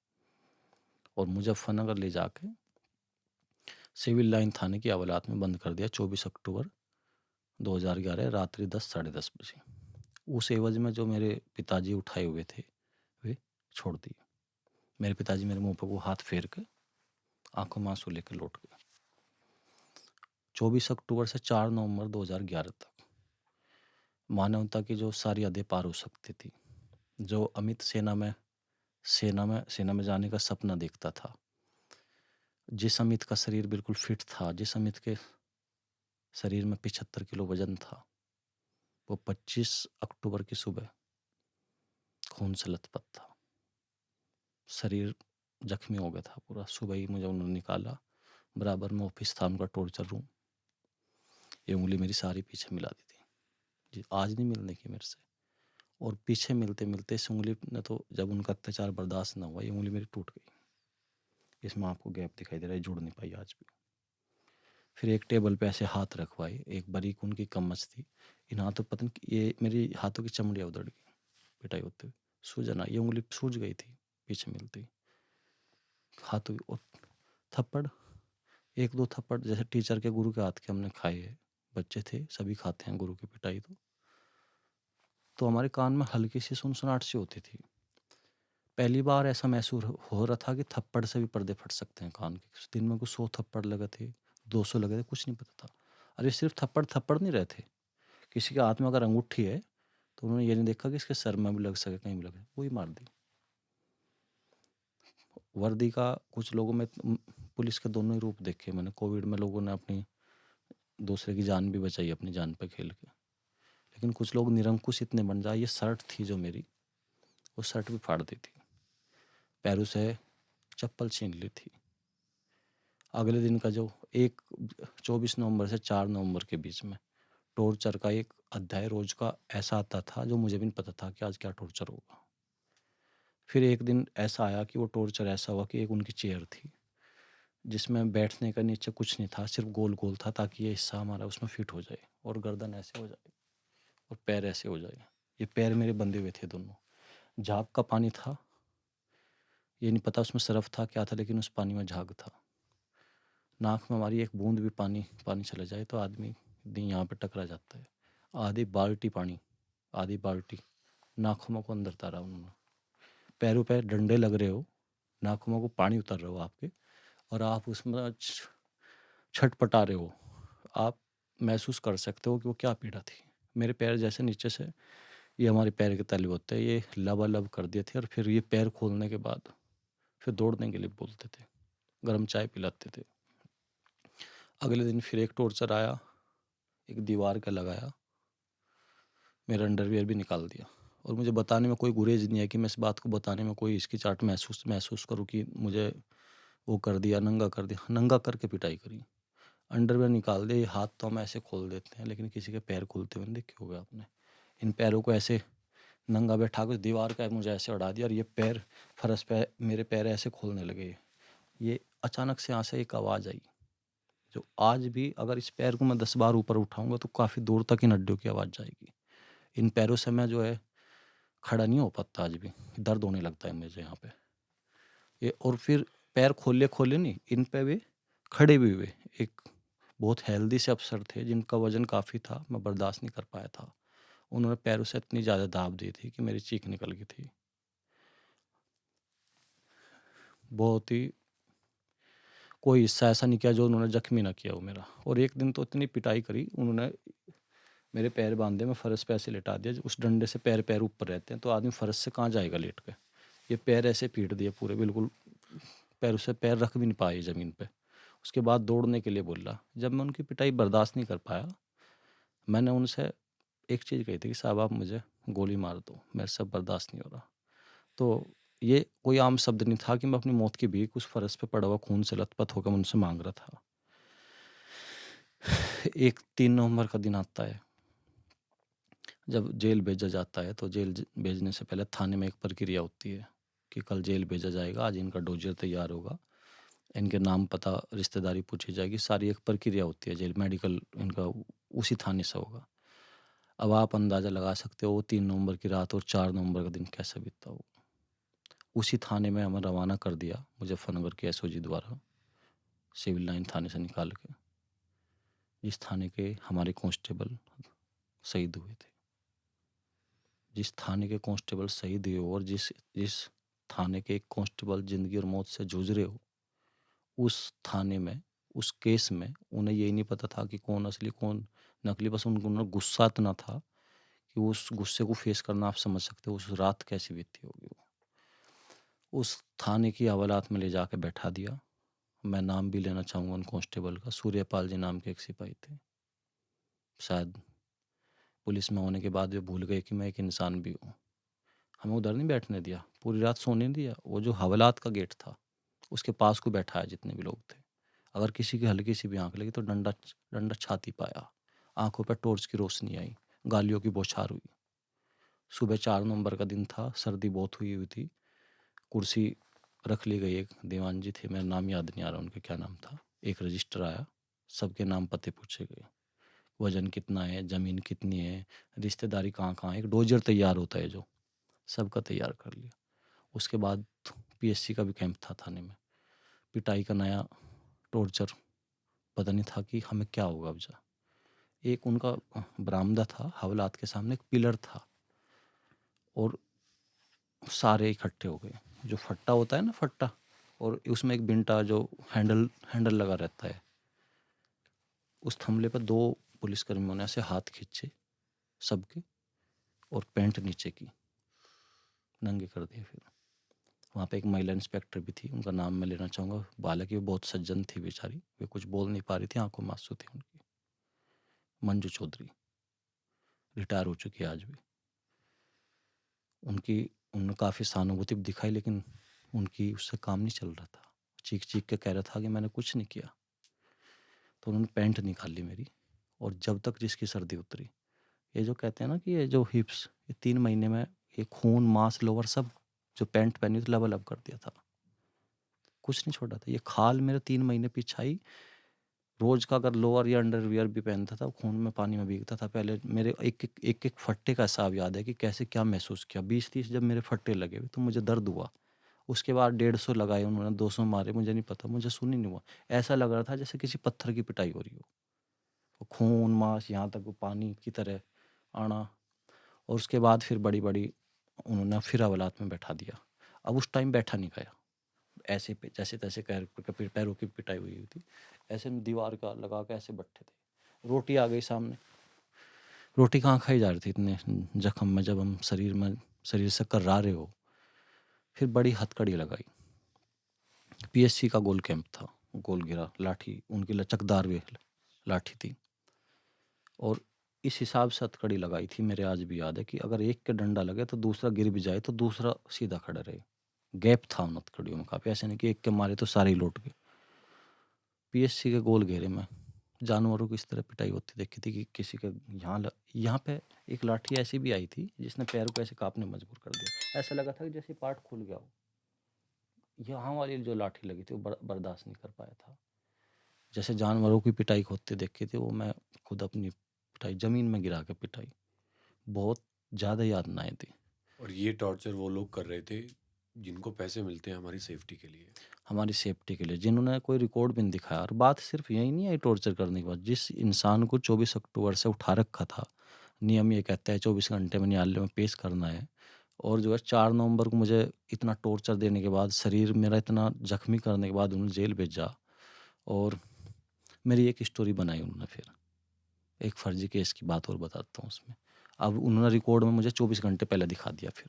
और मुजफ्फरनगर ले जाके सिविल लाइन थाने की हवालात में बंद कर दिया 24 अक्टूबर 2011 रात्रि 10 साढ़े 10 बजे। उस एवज में जो मेरे पिताजी उठाए हुए थे वे छोड़ दिए। मेरे पिताजी मेरे मुंह पर वो हाथ फेर के आंखों में आंसू लेकर लौट गए। 24 अक्टूबर से 4 नवंबर 2011 तक मानवता की जो सारी हदें पार हो सकती थी, जो अमित सेना में जाने का सपना देखता था, जिस अमित का शरीर बिल्कुल फिट था, जिस अमित के शरीर में 75 किलो वजन था, वो 25 अक्टूबर की सुबह खून से लथपथ था। शरीर जख्मी हो गया था पूरा। सुबह ही मुझे उन्होंने निकाला। बराबर में ऑफिस था उनका, टॉर्चर रूम। ये उंगली मेरी सारी पीछे मिला दी थी जी, आज नहीं मिलने की मेरे से। और पीछे मिलते मिलते इस उंगली ने तो, जब उनका अत्याचार बर्दाश्त ना हुआ, ये उंगली मेरी टूट गई। इसमें आपको गैप दिखाई दे रहा है, जुड़ नहीं पाई आज भी। फिर एक टेबल पे ऐसे हाथ रखवाए, एक बारीक उनकी कमच थी। इन हाथों पता नहीं, ये मेरी हाथों की चमड़ियाँ उधड़ गई पिटाई होते हुए। सूजन आई, ये उंगली सूज गई थी पीछे मिलती हाथों की। और थप्पड़, 1-2 थप्पड़ जैसे टीचर के, गुरु के हाथ के हमने खाए है। बच्चे थे, सभी खाते हैं गुरु की पिटाई। तो हमारे कान में हल्की सी सुनसुनाहट सी होती थी। पहली बार ऐसा महसूस हो रहा था कि थप्पड़ से भी पर्दे फट सकते हैं कान के। दिन में कुछ 100 थप्पड़ लगे थे, 200 लगे थे, कुछ नहीं पता था। अरे सिर्फ थप्पड़ नहीं रहे थे। किसी के हाथ में अगर अंगूठी है तो उन्होंने ये नहीं देखा कि इसके सर में भी लग सके, कहीं भी लगे, वही मार दी। वर्दी का कुछ लोगों में पुलिस के दोनों ही रूप देखे मैंने। कोविड में लोगों ने अपनी दूसरे की जान भी बचाई अपनी जान पे खेल के। लेकिन कुछ लोग निरंकुश इतने बन जाए। ये शर्ट थी जो मेरी, वो शर्ट भी फाड़ दी थी। पैरों से चप्पल छीन ली थी। अगले दिन का जो 24 नवंबर से 4 नवंबर के बीच में टॉर्चर का एक अध्याय रोज का ऐसा आता था, जो मुझे भी नहीं पता था कि आज क्या टॉर्चर होगा। फिर एक दिन ऐसा आया कि वो टॉर्चर ऐसा हुआ कि एक उनकी चेयर थी, जिसमें बैठने का नीचे कुछ नहीं था, सिर्फ गोल गोल था, ताकि ये हिस्सा हमारा उसमें फिट हो जाए और गर्दन ऐसे हो जाए और पैर ऐसे हो जाए। ये पैर मेरे बंधे हुए थे दोनों। झाग का पानी था, ये नहीं पता उसमें सरफ था क्या था, लेकिन उस पानी में झाग था। नाक में हमारी एक बूंद भी पानी चला जाए तो आदमी यहाँ पे टकरा जाता है। आधी बाल्टी नाखूनों को अंदर तारा उन्होंने। पैरों पे डंडे लग रहे हो, नाखूनों को पानी उतर रहा हो आपके, और आप उसमें छटपटा रहे हो। आप महसूस कर सकते हो कि वो क्या पीड़ा थी। मेरे पैर जैसे नीचे से, ये हमारे पैर के तले होते हैं, ये लबालब कर दिए थे। और फिर ये पैर खोलने के बाद फिर दौड़ने के लिए बोलते थे, गर्म चाय पिलाते थे। अगले दिन फिर एक टॉर्चर आया, एक दीवार का लगाया, मेरा अंडरवियर भी निकाल दिया। और मुझे बताने में कोई गुरेज नहीं है कि मैं इस बात को बताने में कोई हिचकिचाहट महसूस करूँ कि मुझे वो कर दिया, नंगा कर दिया। नंगा करके पिटाई करी, अंडरवियर निकाल दिया। ये हाथ तो हम ऐसे खोल देते हैं, लेकिन किसी के पैर खोलते हुए नहीं देखे होगा आपने। इन पैरों को ऐसे नंगा बैठा कर दीवार का मुझे ऐसे उड़ा दिया, और ये पैर फर्श पे, मेरे पैर ऐसे खोलने लगे। ये अचानक से यहाँ से एक आवाज़ आई, जो आज भी अगर इस पैर को मैं 10 बार ऊपर उठाऊंगा तो काफ़ी दूर तक इन हड्डियों की आवाज़ जाएगी। इन पैरों से मैं जो है खड़ा नहीं हो पाता, आज भी दर्द होने लगता है मुझे यहाँ पे ये। और फिर पैर खोले खोले नहीं, इन पे भी खड़े भी हुए। एक बहुत हेल्दी से अफसर थे जिनका वजन काफ़ी था, मैं बर्दाश्त नहीं कर पाया था। उन्होंने पैरों से इतनी ज़्यादा दाब दी थी कि मेरी चीख निकल गई थी। बहुत ही, कोई हिस्सा ऐसा नहीं किया जो उन्होंने जख्मी ना किया हो मेरा। और एक दिन तो इतनी पिटाई करी उन्होंने, मेरे पैर बांधे, मैं फर्श पे ऐसे लेटा दिया। उस डंडे से पैर ऊपर रहते हैं तो आदमी फर्श से कहाँ जाएगा लेट के। ये पैर ऐसे पीट दिए पूरे, बिल्कुल पैरों से पैर रख भी नहीं पाए ज़मीन पे। उसके बाद दौड़ने के लिए बोला। जब मैं उनकी पिटाई बर्दाश्त नहीं कर पाया, मैंने उनसे एक चीज़ कही थी कि साहब आप मुझे गोली मार दो, मेरे से अब बर्दाश्त नहीं हो रहा। तो ये कोई आम शब्द नहीं था कि मैं अपनी मौत की भीख उस फर्श पे पड़ा हुआ खून से लथपथ होकर उनसे मांग रहा था। एक 3 नवंबर का दिन आता है, जब जेल भेजा जाता है, तो जेल भेजने से पहले थाने में एक प्रक्रिया होती है कि कल जेल भेजा जाएगा, आज इनका डोजियर तैयार होगा, इनके नाम पता रिश्तेदारी पूछी जाएगी, सारी एक प्रक्रिया होती है जेल, मेडिकल इनका उसी थाने से होगा। अब आप अंदाज़ा लगा सकते हो 3 नवंबर की रात और 4 नवंबर का दिन कैसा बीतता हो। उसी थाने में हमें रवाना कर दिया मुजफ्फरनगर के एसओजी द्वारा, सिविल लाइन थाने से निकाल के, जिस थाने के हमारे कांस्टेबल शहीद हुए थे। जिस थाने के कांस्टेबल शहीद हुए और जिस जिस थाने के एक कांस्टेबल ज़िंदगी और मौत से जूझ रहे हो, उस थाने में, उस केस में उन्हें यही नहीं पता था कि कौन असली कौन नकली। बस उनको गुस्सा इतना था कि उस गुस्से को फेस करना, आप समझ सकते हो उस रात कैसी बीती होगी वो। उस थाने की हवालात में ले जाके बैठा दिया। मैं नाम भी लेना चाहूँगा उन कांस्टेबल का, सूर्यपाल जी नाम के एक सिपाही थे। शायद पुलिस में होने के बाद वे भूल गए कि मैं एक इंसान भी हूँ। हमें उधर नहीं बैठने दिया, पूरी रात सोने नहीं दिया। वो जो हवालात का गेट था, उसके पास को बैठाया जितने भी लोग थे। अगर किसी की हल्की सी भी आँख लगी तो डंडा डंडा छाती पाया, आँखों पर टॉर्च की रोशनी आई, गालियों की बौछार हुई। सुबह 4 नवंबर का दिन था, सर्दी बहुत हुई थी। कुर्सी रख ली गई, एक दीवान जी थे, मेरा नाम याद नहीं आ रहा उनका क्या नाम था। एक रजिस्टर आया, सबके नाम पते पूछे गए, वजन कितना है, ज़मीन कितनी है, रिश्तेदारी कहाँ कहाँ है। एक डोजर तैयार होता है जो, सबका तैयार कर लिया। उसके बाद पीएससी का भी कैंप था थाने में, पिटाई का नया टॉर्चर, पता नहीं था कि हमें क्या होगा अब जा। एक उनका बरामदा था, हवलात के सामने एक पिलर था और सारे इकट्ठे हो गए। जो फट्टा होता है ना, फट्टा, और उसमें एक बिंटा जो हैंडल लगा रहता है, उस थमले पर 2 पुलिसकर्मियों ने ऐसे हाथ खींचे सबके और पैंट नीचे की, नंगे कर दिए। फिर वहाँ पे एक महिला इंस्पेक्टर भी थी, उनका नाम मैं लेना चाहूँगा, हालांकि वो बहुत सज्जन थी बेचारी, वे कुछ बोल नहीं पा रही थी, आंखों में आंसू थे उनकी। मंजू चौधरी, रिटायर हो चुकी है आज भी। उन्होंने काफ़ी सहानुभूति दिखाई, लेकिन उनकी उससे काम नहीं चल रहा था। चीख चीख के कह रहा था कि मैंने कुछ नहीं किया। तो उन्होंने पैंट निकाल ली मेरी, और जब तक जिसकी सर्दी उतरी, ये जो कहते हैं ना कि ये जो हिप्स, ये 3 महीने में ये खून मांस लोअर सब जो पैंट पहनी थी लेवल अप कर दिया था, कुछ नहीं छोड़ा था। ये खाल मेरे 3 महीने पीछे आई। रोज का अगर लोअर या अंडरवियर भी पहनता था, खून में पानी में भीगता था। पहले मेरे एक फट्टे का हिसाब याद है कि कैसे क्या महसूस किया। 20-30 जब मेरे फट्टे लगे हुए तो मुझे दर्द हुआ। उसके बाद 150 लगाए उन्होंने, 200 मारे, मुझे नहीं पता, मुझे सुन ही नहीं हुआ। ऐसा लग रहा था जैसे किसी पत्थर की पिटाई हो रही हो। वो खून मांस यहाँ तक वो पानी की तरह आना। और उसके बाद फिर बड़ी बड़ी उन्होंने फिर हवालात में बैठा दिया। अब उस टाइम बैठा नहीं गया, ऐसे पे जैसे तैसे पैरों की पिटाई हुई थी, ऐसे दीवार का लगा के ऐसे बैठे थे। रोटी आ गई सामने, रोटी कहाँ खाई जा रही थी इतने जख्म में, जब हम शरीर से कर्रा रहे हो। फिर बड़ी हथकड़ी लगाई। पीएससी का गोल कैंप था, गोल घेरा, लाठी उनकी लचकदार वे लाठी थी, और इस हिसाब से हथकड़ी लगाई थी। मेरे आज भी याद है कि अगर एक के डंडा लगे तो दूसरा गिर भी जाए तो दूसरा सीधा खड़ा रहे। गैप था उन हथकड़ियों में काफ़ी, ऐसे नहीं कि एक के मारे तो सारे ही लौट गए। पीएससी के गोल घेरे में जानवरों की इस तरह पिटाई होती देखी थी कि किसी के यहाँ पे एक लाठी ऐसी भी आई थी जिसने पैर को ऐसे कांपने मजबूर कर दिया। ऐसा लगा था कि जैसे पार्ट खुल गया हो। यहाँ वाली जो लाठी लगी थी वो बर्दाश्त नहीं कर पाया था। जैसे जानवरों की पिटाई होती देखी थी, वो मैं खुद अपनी पिटाई ज़मीन में गिरा के पिटाई, बहुत ज़्यादा यातनाएं थी। और ये टॉर्चर वो लोग कर रहे थे जिनको पैसे मिलते हैं हमारी सेफ्टी के लिए। हमारी सेफ्टी के लिए, जिन्होंने कोई रिकॉर्ड भी नहीं दिखाया। और बात सिर्फ यही नहीं आई टॉर्चर करने के बाद, जिस इंसान को 24 अक्टूबर से उठा रखा था, नियम ये कहता है 24 घंटे में न्यायालय में पेश करना है, और जो है 4 नवंबर को मुझे इतना टॉर्चर देने के बाद, शरीर मेरा इतना जख्मी करने के बाद उन्होंने जेल भेजा। और मेरी एक स्टोरी बनाई उन्होंने फिर, एक फर्जी केस की बात और बताता हूँ उसमें। अब उन्होंने रिकॉर्ड में मुझे 24 घंटे पहले दिखा दिया। फिर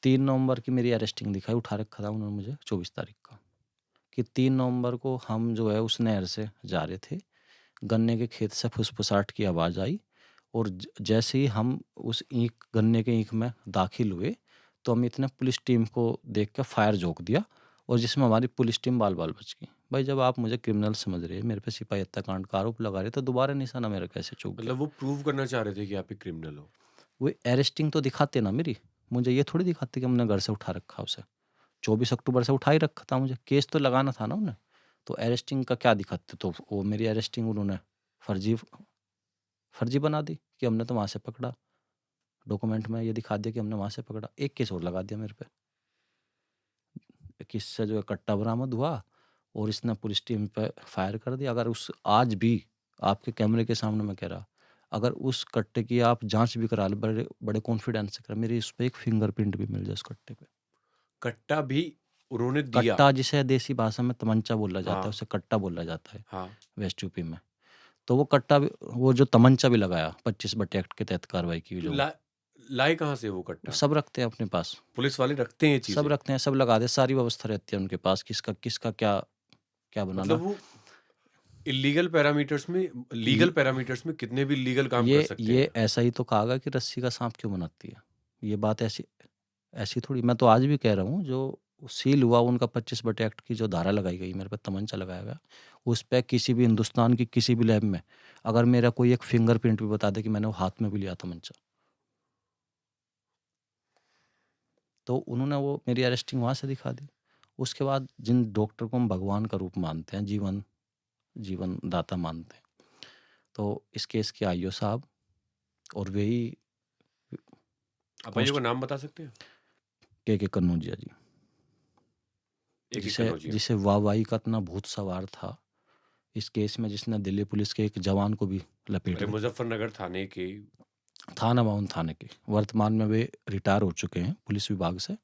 3 नवंबर की मेरी अरेस्टिंग दिखाई, उठा रखा था उन्होंने मुझे 24 तारीख का, कि 3 नवंबर को हम जो है उस नहर से जा रहे थे, गन्ने के खेत से फुसफुसाहट की आवाज़ आई और जैसे ही हम उस ईंख गन्ने के ईंख में दाखिल हुए तो हम इतने पुलिस टीम को देख के फायर झोंक दिया और जिसमें हमारी पुलिस टीम बाल बाल बच गई। भाई जब आप मुझे क्रिमिनल समझ रहे हैं, मेरे पे सिपाही हत्याकांड का आरोप लगा रहे, तो दोबारा निशाना मेरा कैसे चूक गया? मतलब वो प्रूव करना चाह रहे थे कि आप एक क्रिमिनल हो। वो अरेस्टिंग तो दिखाते ना मेरी, मुझे ये थोड़ी दिखाते कि हमने घर से उठा रखा उसे। 24 अक्टूबर से उठा ही रखा था मुझे, केस तो लगाना था ना उन्हें। तो अरेस्टिंग का क्या दिखाते? तो वो मेरी अरेस्टिंग उन्होंने फर्जी फर्जी बना दी कि हमने तो वहाँ से पकड़ा। डॉक्यूमेंट में ये दिखा दिया कि हमने वहाँ से पकड़ा। एक केस और लगा दिया मेरे पे। किससे जो है कट्टा बरामद हुआ और इसने पुलिस टीम पे फायर कर दिया। अगर उस आज भी आपके कैमरे के सामने मैं कह रहा, अगर उस कट्टे की आप जांच भी करा ले बड़े बड़े कॉन्फिडेंस से करा, मेरी उस पर एक फिंगरप्रिंट भी मिल जाए उस कट्टे पे। कट्टा भी उन्होंने दिया। कट्टा जिसे देसी भाषा में तमंचा बोला जाता है, हाँ उसे कट्टा बोला जाता है हाँ। वेस्ट यूपी में। तो वो कट्टा भी, वो जो तमंचा भी लगाया 25 बटे एक्ट के तहत कार्रवाई की तो जो, लाए कहाँ से वो कट्टा? सब रखते हैं अपने पास, पुलिस वाले रखते हैं ये सब चीजें? रखते हैं, सब लगा दे, सारी व्यवस्था रहती है उनके पास, किसका किसका क्या क्या बनाना। मतलब वो इलीगल पैरामीटर्स में, लीगल पैरामीटर्स में कितने भी लीगल काम कर सकते ये हैं। ऐसा ही तो कहा कि रस्सी का सांप क्यों बनाती है, ये बात ऐसी ऐसी थोड़ी। मैं तो आज भी कह रहा हूँ, जो सील हुआ उनका 25 बटे एक्ट की जो धारा लगाई गई, मेरे पे तमंचा लगाया गया, उस पे किसी भी हिंदुस्तान की किसी भी लैब में अगर मेरा कोई एक फिंगरप्रिंट भी बता दे कि मैंने वो हाथ में भी लिया तमंचा, तो उन्होंने वो मेरी अरेस्टिंग वहाँ से दिखा दी। उसके बाद जिन डॉक्टर को हम भगवान का रूप मानते हैं, जीवन दाता मानते हैं, तो इस केस के आईओ साहब और वही आप आइयो का नाम बता सकते हैं? के कन्नौजिया जी, एक जिसे कन्नौजिया। जिसे वाहवाही का इतना भूत सवार था इस केस में, जिसने दिल्ली पुलिस के एक जवान को भी लपेट अरे दिया। मुजफ्फरनगर थाने के थाना माउन थाने के, वर्तमान में वे रिटायर हो चुके हैं पुलिस विभाग से।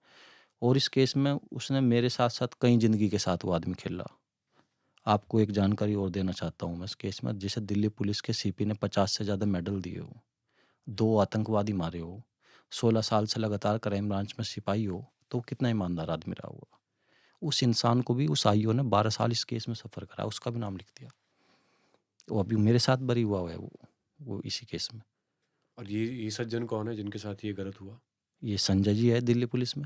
और इस केस में उसने मेरे साथ साथ कई जिंदगी के साथ वो आदमी खेला। आपको एक जानकारी और देना चाहता हूँ मैं इस केस में, जिसे दिल्ली पुलिस के सीपी ने 50 से ज़्यादा मेडल दिए हो, 2 आतंकवादी मारे हो, 16 साल से लगातार क्राइम ब्रांच में सिपाही हो, तो कितना ईमानदार आदमी रहा होगा। उस इंसान को भी उस आईओ ने 12 साल इस केस में सफ़र करा, उसका भी नाम लिख दिया। वो अभी मेरे साथ बरी हुआ है वो इसी केस में। और ये सज्जन कौन है जिनके साथ ये गलत हुआ? ये संजय जी है दिल्ली पुलिस में,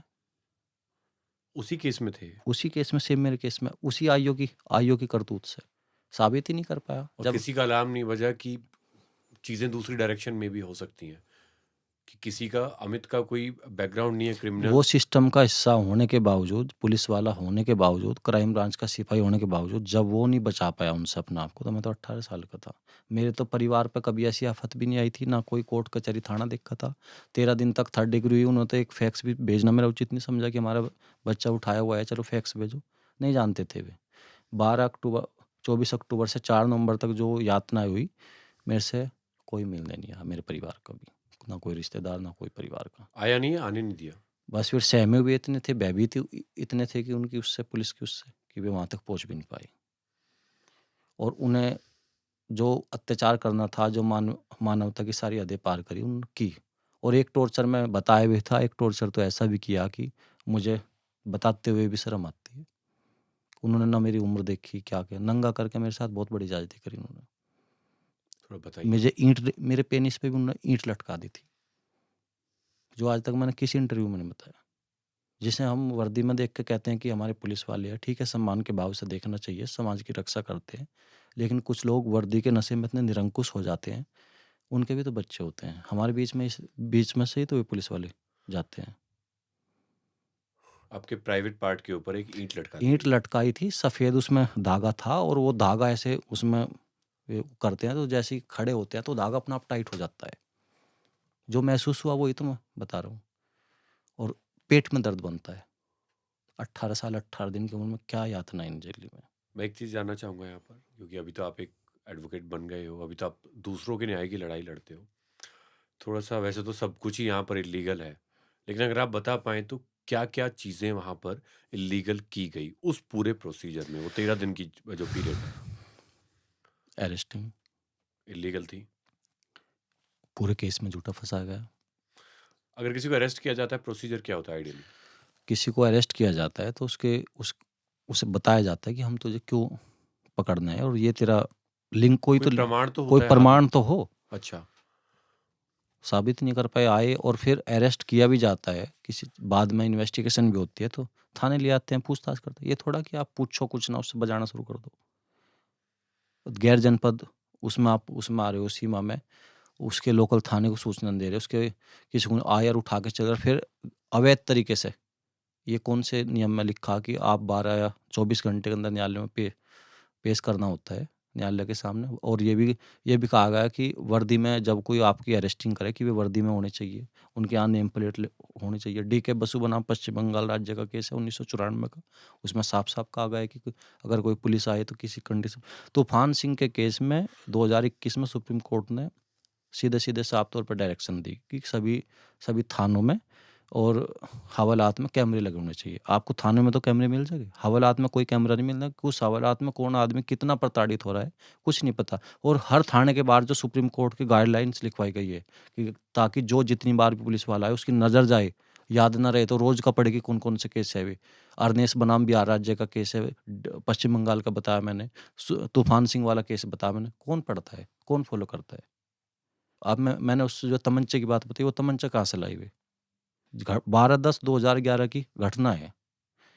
उसी केस में थे? उसी केस में, सेम मेरे केस में, उसी आईओ की करतूत से साबित ही नहीं कर पाया। और जब किसी का अलार्म नहीं बजा कि चीजें दूसरी डायरेक्शन में भी हो सकती हैं, कि किसी का, अमित का कोई बैकग्राउंड नहीं है क्रिमिनल। वो सिस्टम का हिस्सा होने के बावजूद, पुलिस वाला होने के बावजूद, क्राइम ब्रांच का सिपाही होने के बावजूद, जब वो नहीं बचा पाया उनसे अपने आप को, तो मैं तो 18 साल का था। मेरे तो परिवार पे कभी ऐसी आफत भी नहीं आई थी, ना कोई कोर्ट कचहरी थाना देखा था। 13 दिन तक 3rd डिग्री हुई, उन्होंने तो एक फैक्स भी भेजना मेरा उचित नहीं समझा कि हमारा बच्चा उठाया हुआ है, चलो फैक्स भेजो। नहीं जानते थे वे। 24 अक्टूबर से 4 नवंबर तक जो यातनाएं हुई, मेरे से कोई मिलने नहीं आया, मेरे परिवार का भी, ना कोई रिश्तेदार, ना कोई परिवार का। आया नहीं है, आने नहीं दिया। बस फिर सहमे हुए इतने थे, भयभीत इतने थे कि उनकी उससे, पुलिस की उससे, कि वे वहाँ तक पहुँच भी नहीं पाए। और उन्हें जो अत्याचार करना था, जो मानवता की सारी हदें पार करी उनकी। और एक टॉर्चर में बताया भी था, एक टॉर्चर तो ऐसा भी किया कि मुझे बताते हुए भी शर्म आती है। उन्होंने ना मेरी उम्र देखी, क्या किया, नंगा करके मेरे साथ बहुत बड़ी ज्यादती करी उन्होंने। थोड़ा बताइए। मुझे ईंट, मेरे पेनिस पे भी उन्होंने ईंट लटका दी थी, जो आज तक मैंने किसी इंटरव्यू में नहीं बताया। जिसे हम वर्दी में देख के कहते हैं कि हमारे पुलिस वाले हैं, ठीक है, सम्मान के भाव से देखना चाहिए, समाज की रक्षा करते हैं। लेकिन कुछ लोग वर्दी के नशे में इतने निरंकुश हो जाते हैं, उनके भी तो बच्चे होते हैं। हमारे बीच में से ही तो वे पुलिस वाले जाते हैं। आपके प्राइवेट पार्ट के ऊपर एक ईंट लटका दी ईंट गई। लटकाई थी, सफ़ेद उसमें धागा था, और वो धागा ऐसे उसमें वे करते हैं, तो जैसे ही खड़े होते हैं तो धागा अपना आप टाइट हो जाता है। जो महसूस हुआ वही तो मैं बता रहा हूँ। और पेट में दर्द बनता है। 18 साल 18 दिन की उम्र में क्या यातनाएं झेली में। मैं एक चीज़ जानना चाहूँगा यहाँ पर, क्योंकि अभी तो आप एक एडवोकेट बन गए हो, अभी तो आप दूसरों के न्याय की लड़ाई लड़ते हो। थोड़ा सा, वैसे तो सब कुछ ही यहाँ पर इलीगल है, लेकिन अगर आप बता पाएँ तो क्या क्या चीज़ें वहाँ पर इलीगल की गई उस पूरे प्रोसीजर में? वो 13 दिन की जो पीरियड है, अरेस्टिंग, इलीगल थी। पूरे केस में झूठा फंसा गया। अगर किसी को अरेस्ट किया जाता है, प्रोसीजर क्या होता है आइडियली? किसी को अरेस्ट किया जाता है तो उसे बताया जाता है कि हम तुझे क्यों पकड़ना है और ये तेरा लिंक कोई कोई तो प्रमाण तो कोई होता है, हाँ। प्रमाण तो हो। अच्छा। साबित नहीं कर पाए, आए और फिर अरेस्ट किया भी जाता है, किसी बाद में इन्वेस्टिगेशन भी होती है तो थाने ले आते हैं, पूछताछ करते हैं। ये थोड़ा कि आप पूछो कुछ ना, उससे बजाना शुरू कर दो। गैर जनपद उसमें आप उसमें आ रहे हो, सीमा में, उसके लोकल थाने को सूचना दे रहे हो, उसके किसी को आए और उठा के चल रहे, फिर अवैध तरीके से, ये कौन से नियम में लिखा कि आप 12 या 24 घंटे के अंदर न्यायालय में पेश करना होता है, न्यायालय के सामने। और ये भी कहा गया है कि वर्दी में जब कोई आपकी अरेस्टिंग करे कि वे वर्दी में होने चाहिए, उनके यहाँ नेम प्लेट होनी चाहिए। DK बसु बनाम पश्चिम बंगाल राज्य का केस है 1994 का, उसमें साफ साफ कहा गया है कि अगर कोई पुलिस आए तो किसी कंडीशन। तूफान सिंह के केस में 2021 में सुप्रीम कोर्ट ने सीधे सीधे साफ तौर पर डायरेक्शन दी कि सभी थानों में और हवालात में कैमरे लगे होने चाहिए। आपको थाने में तो कैमरे मिल जाएंगे, हवालात में कोई कैमरा नहीं मिलना। उस हवालात में कौन आदमी कितना प्रताड़ित हो रहा है कुछ नहीं पता। और हर थाने के बाहर जो सुप्रीम कोर्ट की गाइडलाइंस लिखवाई गई है कि ताकि जो जितनी बार भी पुलिस वाला है उसकी नज़र जाए, याद ना रहे तो रोज का पड़ेगी कौन कौन से केस है वे। अरनेस बनाम बिहार राज्य का केस है, पश्चिम बंगाल का बताया मैंने, तूफान सिंह वाला केस बताया मैंने। कौन पढ़ता है, कौन फॉलो करता है? अब मैंने उस जो तमंचे की बात बताई, वो तमंचा कहाँ से लाई हुई? 12/10/2011 की घटना है।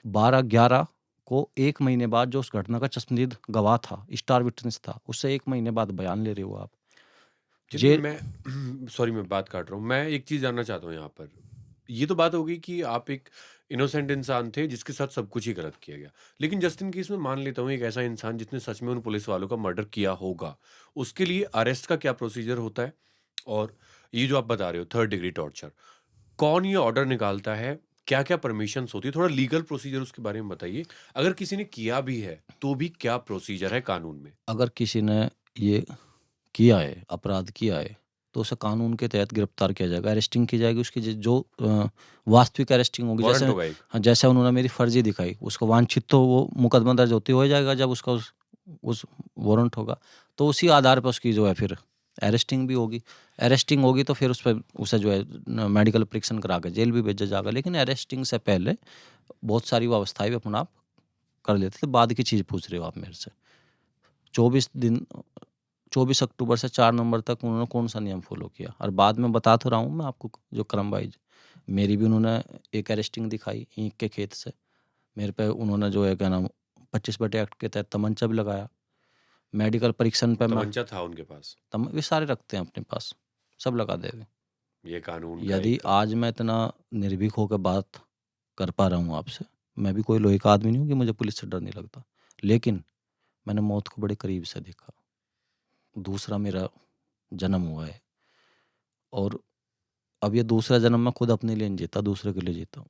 12/11 को 1 महीने बाद जो उस घटना का चश्मदीद गवाह था, स्टार विटनेस था, उससे 1 महीने बाद बयान ले रहे हो आप। चलिए, जे मैं सॉरी, मैं बात काट रहा हूँ। मैं एक चीज़ जानना चाहता हूँ यहाँ पर। ये तो बात हो गई कि आप एक इनोसेंट इंसान थे जिसके साथ सब कुछ ही गलत किया गया। लेकिन जस्ट इन केस मैं मान लेता हूँ एक ऐसा इंसान जिसने सच में उन पुलिस वालों का मर्डर किया होगा, उसके लिए अरेस्ट का क्या प्रोसीजर होता है? और ये जो आप बता रहे हो थर्ड डिग्री टॉर्चर, कौन ये ऑर्डर निकालता है? क्या-क्या परमिशंस होती है? थोड़ा लीगल प्रोसीजर उसके बारे में बताइए। अगर किसी ने किया भी है, तो भी क्या प्रोसीजर है कानून में? अगर किसी ने ये किया है, अपराध किया है, तो उसे कानून के तहत गिरफ्तार किया जाएगा, अरेस्टिंग की जाएगी उसकी। जो वास्तविक अरेस्टिंग होगी, जैसे वारंट होगा एक। हाँ, जैसे उन्होंने मेरी फर्जी दिखाई, उसको वांछित, तो वो मुकदमा दर्ज होते हो जाएगा। जब उसका उस वारंट होगा तो उसी आधार पर उसकी जो है फिर अरेस्टिंग भी होगी। अरेस्टिंग होगी तो फिर उस पर उसे जो है मेडिकल परीक्षण करा के जेल भी भेजा जाएगा। लेकिन अरेस्टिंग से पहले बहुत सारी व्यवस्थाएं भी अपना आप कर लेते थे। बाद की चीज़ पूछ रहे हो आप मेरे से। 24 अक्टूबर से 4 नवंबर तक उन्होंने कौन सा नियम फॉलो किया, और बाद में बता तो रहा हूँ मैं आपको जो क्रम वाइज। मेरी भी उन्होंने एक अरेस्टिंग दिखाई ईंट के खेत से, मेरे पे उन्होंने जो है क्या नाम 25 एक्ट के तहत तमंचा भी लगाया। मेडिकल परीक्षण पे मैं तमंचा था उनके पास। वे सारे रखते हैं अपने पास, सब लगा देवे। ये कानून का यदि एक। आज मैं इतना निर्भीक होकर बात कर पा रहा हूँ आपसे, मैं भी कोई लोहे का आदमी नहीं हूँ कि मुझे पुलिस से डर नहीं लगता। लेकिन मैंने मौत को बड़े करीब से देखा। दूसरा मेरा जन्म हुआ है और अब ये दूसरा जन्म मैं खुद अपने लिए नहीं जीता, दूसरे के लिए जीता हूँ।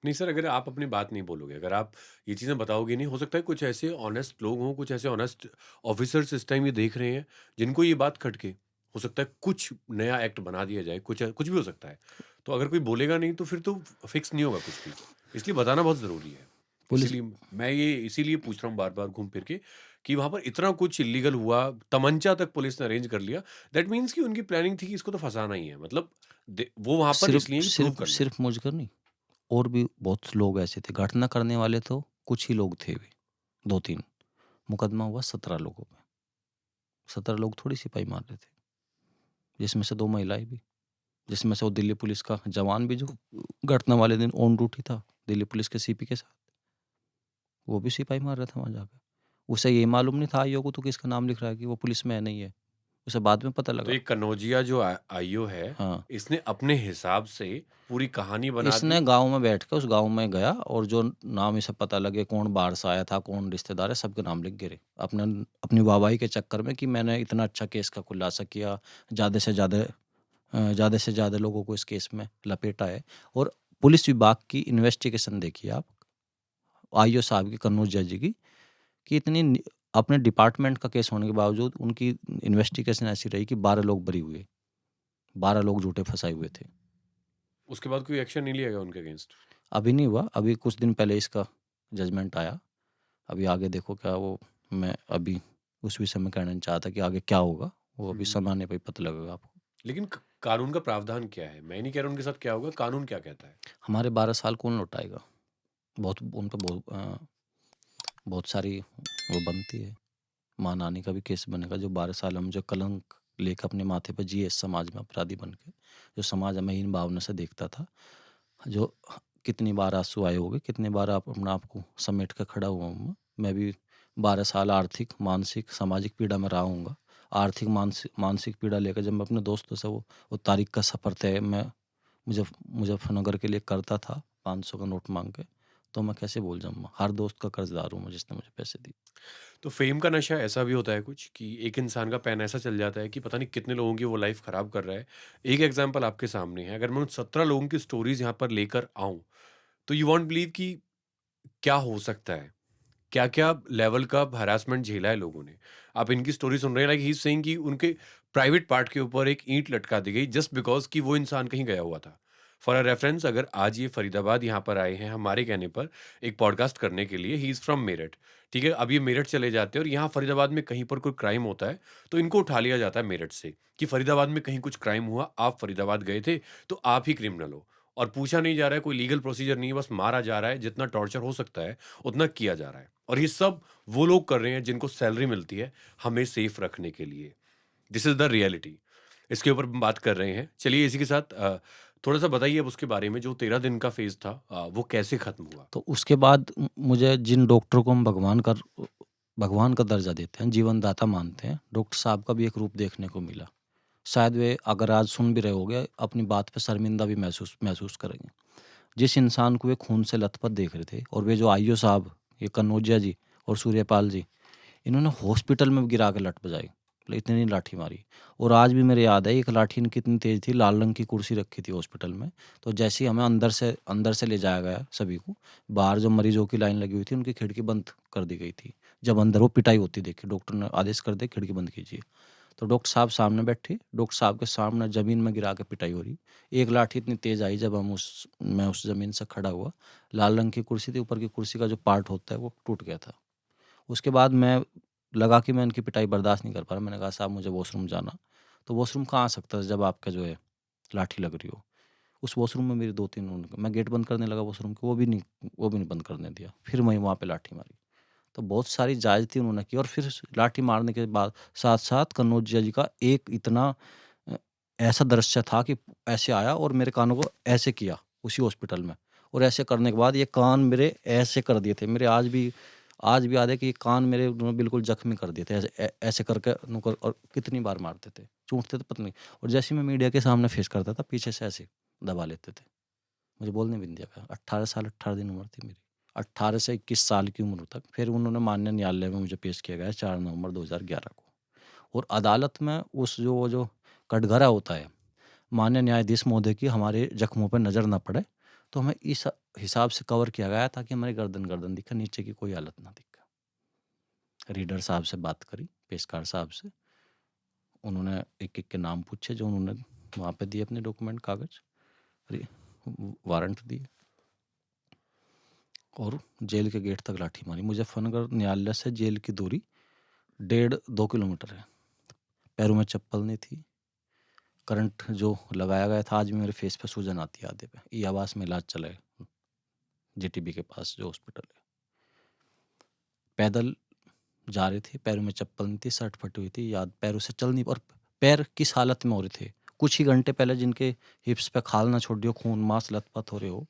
नहीं सर, अगर आप अपनी बात नहीं बोलोगे, अगर आप ये चीज़ें बताओगे नहीं, हो सकता है कुछ ऐसे ऑनेस्ट लोग हों, कुछ ऐसे ऑनेस्ट ऑफिसर्स इस टाइम ये देख रहे हैं, जिनको ये बात खटके। हो सकता है कुछ नया एक्ट बना दिया जाए, कुछ भी हो सकता है। तो अगर कोई बोलेगा नहीं तो फिर तो फिक्स नहीं होगा कुछ भी। इसलिए बताना बहुत ज़रूरी है। पुलिस इसीलिए मैं ये इसीलिए पूछ रहा हूँ बार-बार घूम फिर के कि वहाँ पर इतना कुछ इल्लीगल हुआ, तमंचा तक पुलिस ने अरेंज कर लिया। दैट मीन्स कि उनकी प्लानिंग थी कि इसको तो फँसाना ही है। मतलब वो वहाँ पर सिर्फ इसलिए प्रूव सिर्फ कर लें। सिर्फ मुझकर नहीं, और भी बहुत लोग ऐसे थे। घटना करने वाले तो कुछ ही लोग थे, वे 2-3। मुकदमा हुआ 17 लोगों पे। 17 लोग थोड़ी सिपाही मार रहे थे, जिसमें से 2 महिलाएं भी, जिसमें से वो दिल्ली पुलिस का जवान भी जो घटना वाले दिन ऑन ड्यूटी था दिल्ली पुलिस के CP के साथ, वो भी सिपाही मार रहा था वहाँ जाकर। उसे ये मालूम नहीं था आईओ को तो किसका नाम लिख रहा है कि वो पुलिस में है नहीं है, उसे बाद में पता तो लगा। ये कनौजिया जो आईओ है, हाँ, इसने अपने हिसाब से पूरी कहानी बना इसने दी। गाँव में बैठ के उस गाँव में गया और जो नाम इसे पता लगे कौन बाहर से आया था, कौन रिश्तेदार है, सबके नाम लिख गिरे। अपने अपनी वाहवाही के चक्कर में कि मैंने इतना अच्छा केस का खुलासा किया, ज़्यादा से ज़्यादा लोगों को इस केस में लपेटा है। और पुलिस विभाग की इन्वेस्टिगेशन देखिए आप, आईओ साहब की, कन्नौज जज जी की, कि अपने डिपार्टमेंट का केस होने के बावजूद उनकी इन्वेस्टिगेशन ऐसी रही कि 12 लोग बरी हुए, 12 लोग झूठे फंसाए हुए थे। उसके बाद कोई एक्शन नहीं लिया गया उनके अगेंस्ट। अभी नहीं हुआ, अभी कुछ दिन पहले इसका जजमेंट आया। अभी आगे देखो क्या वो, मैं अभी उस विषय में कहना नहीं चाहता कि आगे क्या होगा, वो अभी समय आने पे ही पता लगेगा आपको। लेकिन कानून का प्रावधान क्या है? मैं नहीं कह रहा उनके साथ क्या होगा, कानून क्या कहता है? हमारे 12 साल कौन लौटाएगा? बहुत उन पे बहुत बहुत सारी वो बनती है। माँ नानी का भी केस बनेगा, जो 12 साल हम जो कलंक लेकर अपने माथे पर जिए इस समाज में अपराधी बन के, जो समाज हमें हीन भावना से देखता था, जो कितनी बार आंसू आए होंगे, कितनी बार आप अपने आप को समेट कर खड़ा हुआ हूँ मैं भी 12 साल आर्थिक मानसिक सामाजिक पीड़ा में रहा हूँगा। आर्थिक मानसिक पीड़ा लेकर जब मैं अपने दोस्तों से वो तारीख का सफ़र तय मैं मुजफ्फरनगर के लिए करता था 500 का नोट मांग के, तो मैं कैसे भूल जाऊँगा। हर दोस्त का कर्जदार हूँ मैं जिसने मुझे पैसे दिए। तो फेम का नशा ऐसा भी होता है कुछ कि एक इंसान का पैन ऐसा चल जाता है कि पता नहीं कितने लोगों की वो लाइफ खराब कर रहा है। एक एग्जांपल आपके सामने है, अगर मैं उन 17 लोगों की स्टोरीज यहाँ पर लेकर आऊं, तो यू वॉन्ट बिलीव कि क्या हो सकता है, क्या क्या लेवल का हरासमेंट झेला है लोगों ने। आप इनकी स्टोरी सुन रहे हैं, लाइक ही सेइंग कि उनके प्राइवेट पार्ट के ऊपर एक ईंट लटका दी गई जस्ट बिकॉज कि वो इंसान कहीं गया हुआ था। फॉर अ रेफरेंस, अगर आज ये फरीदाबाद यहाँ पर आए हैं हमारे कहने पर एक पॉडकास्ट करने के लिए, ही इज़ फ्रॉम मेरठ, ठीक है, अब ये मेरठ चले जाते हैं और यहाँ फरीदाबाद में कहीं पर कोई क्राइम होता है तो इनको उठा लिया जाता है मेरठ से कि फरीदाबाद में कहीं कुछ क्राइम हुआ, आप फरीदाबाद गए थे तो आप ही क्रिमिनल हो। और पूछा नहीं जा रहा है, कोई लीगल प्रोसीजर नहीं है, बस मारा जा रहा है, जितना टॉर्चर हो सकता है उतना किया जा रहा है। और ये सब वो लोग कर रहे हैं जिनको सैलरी मिलती है हमें सेफ रखने के लिए। This is the reality. इसके ऊपर हम बात कर रहे हैं। चलिए इसी के साथ थोड़ा सा बताइए अब उसके बारे में, जो 13 दिन का फेज था वो कैसे खत्म हुआ। तो उसके बाद मुझे जिन डॉक्टर को हम भगवान का दर्जा देते हैं, जीवन दाता मानते हैं, डॉक्टर साहब का भी एक रूप देखने को मिला। शायद वे अगर आज सुन भी रहे होंगे, अपनी बात पे शर्मिंदा भी महसूस करेंगे। जिस इंसान को वे खून से लथपथ देख रहे थे, और वे जो आईओ साहब, ये कन्नौजिया जी और सूर्यपाल जी, इन्होंने हॉस्पिटल में गिरा के लट बजाई, मतलब इतनी लाठी मारी। और आज भी मेरे याद है एक लाठी इनकी इतनी तेज थी, लाल रंग की कुर्सी रखी थी हॉस्पिटल में। तो जैसे ही हमें अंदर से ले जाया गया सभी को, बाहर जो मरीजों की लाइन लगी हुई थी उनकी खिड़की बंद कर दी गई थी। जब अंदर वो पिटाई होती देखी, डॉक्टर ने आदेश कर दे खिड़की बंद कीजिए, तो डॉक्टर साहब सामने बैठे, डॉक्टर साहब के सामने ज़मीन में गिरा के पिटाई हो रही। एक लाठी इतनी तेज़ आई, जब मैं उस ज़मीन से खड़ा हुआ, लाल रंग की कुर्सी थी, ऊपर की कुर्सी का जो पार्ट होता है वो टूट गया था। उसके बाद मैं लगा कि मैं इनकी पिटाई बर्दाश्त नहीं कर पा रहा। मैंने कहा साहब मुझे वॉशरूम जाना। तो वॉशरूम कहाँ आ सकता है जब आपका जो है लाठी लग रही हो। उस वॉशरूम में मेरी 2-3 मैं गेट बंद करने लगा वॉशरूम के, वो भी नहीं बंद करने दिया। फिर वहीं वहाँ पे लाठी मारी। तो बहुत सारी ज़्यादती उन्होंने की, और फिर लाठी मारने के बाद साथ-साथ कन्नौजिया जी का एक इतना अ, ऐसा दृश्य था कि ऐसे आया और मेरे कानों को ऐसे किया उसी हॉस्पिटल में, और ऐसे करने के बाद ये कान मेरे ऐसे कर दिए थे। मेरे आज भी याद है कि ये कान मेरे उन्होंने बिल्कुल ज़ख्मी कर दिए थे, ऐसे करके नुकर, और कितनी बार मारते थे, चूंटते थे पता नहीं। और जैसे ही मैं मीडिया के सामने फेस करता था, पीछे से ऐसे दबा लेते थे। मुझे बोलने भी नहीं दिया गया। 18 साल 18 दिन उम्र थी मेरी। 18 से 21 साल की उम्र तक। फिर उन्होंने माननीय न्यायालय में मुझे पेश किया गया 4 नवंबर 2011 को। और अदालत में वो जो कटघरा होता है, माननीय न्यायाधीश महोदय की हमारे जख्मों पर नज़र ना पड़े, तो हमें इस हिसाब से कवर किया गया ताकि हमारी गर्दन दिखे, नीचे की कोई हालत ना दिखे। रीडर साहब से बात करी, पेशकार साहब से। उन्होंने एक-एक के नाम पूछे, जो उन्होंने वहाँ पे दिए अपने डॉक्यूमेंट, कागज़, वारंट दिए, और जेल के गेट तक लाठी मारी। मुजफ्फरनगर न्यायालय से जेल की दूरी 1.5-2 किलोमीटर है। पैरों में चप्पल नहीं थी। करंट जो लगाया गया था, आज भी मेरे फेस पे सूजन आती है आधे पे। ई आवास में इलाज चला है, जेटीबी के पास जो हॉस्पिटल है। पैदल जा रहे थे, पैरों में चप्पल नहीं थी, शर्ट फटी हुई थी, याद पैरों से चल नहीं, और पैर किस हालत में हो रहे थे। कुछ ही घंटे पहले जिनके हिप्स पे खाल ना छोड़ दियो, खून मांस लथपथ हो रहे हो,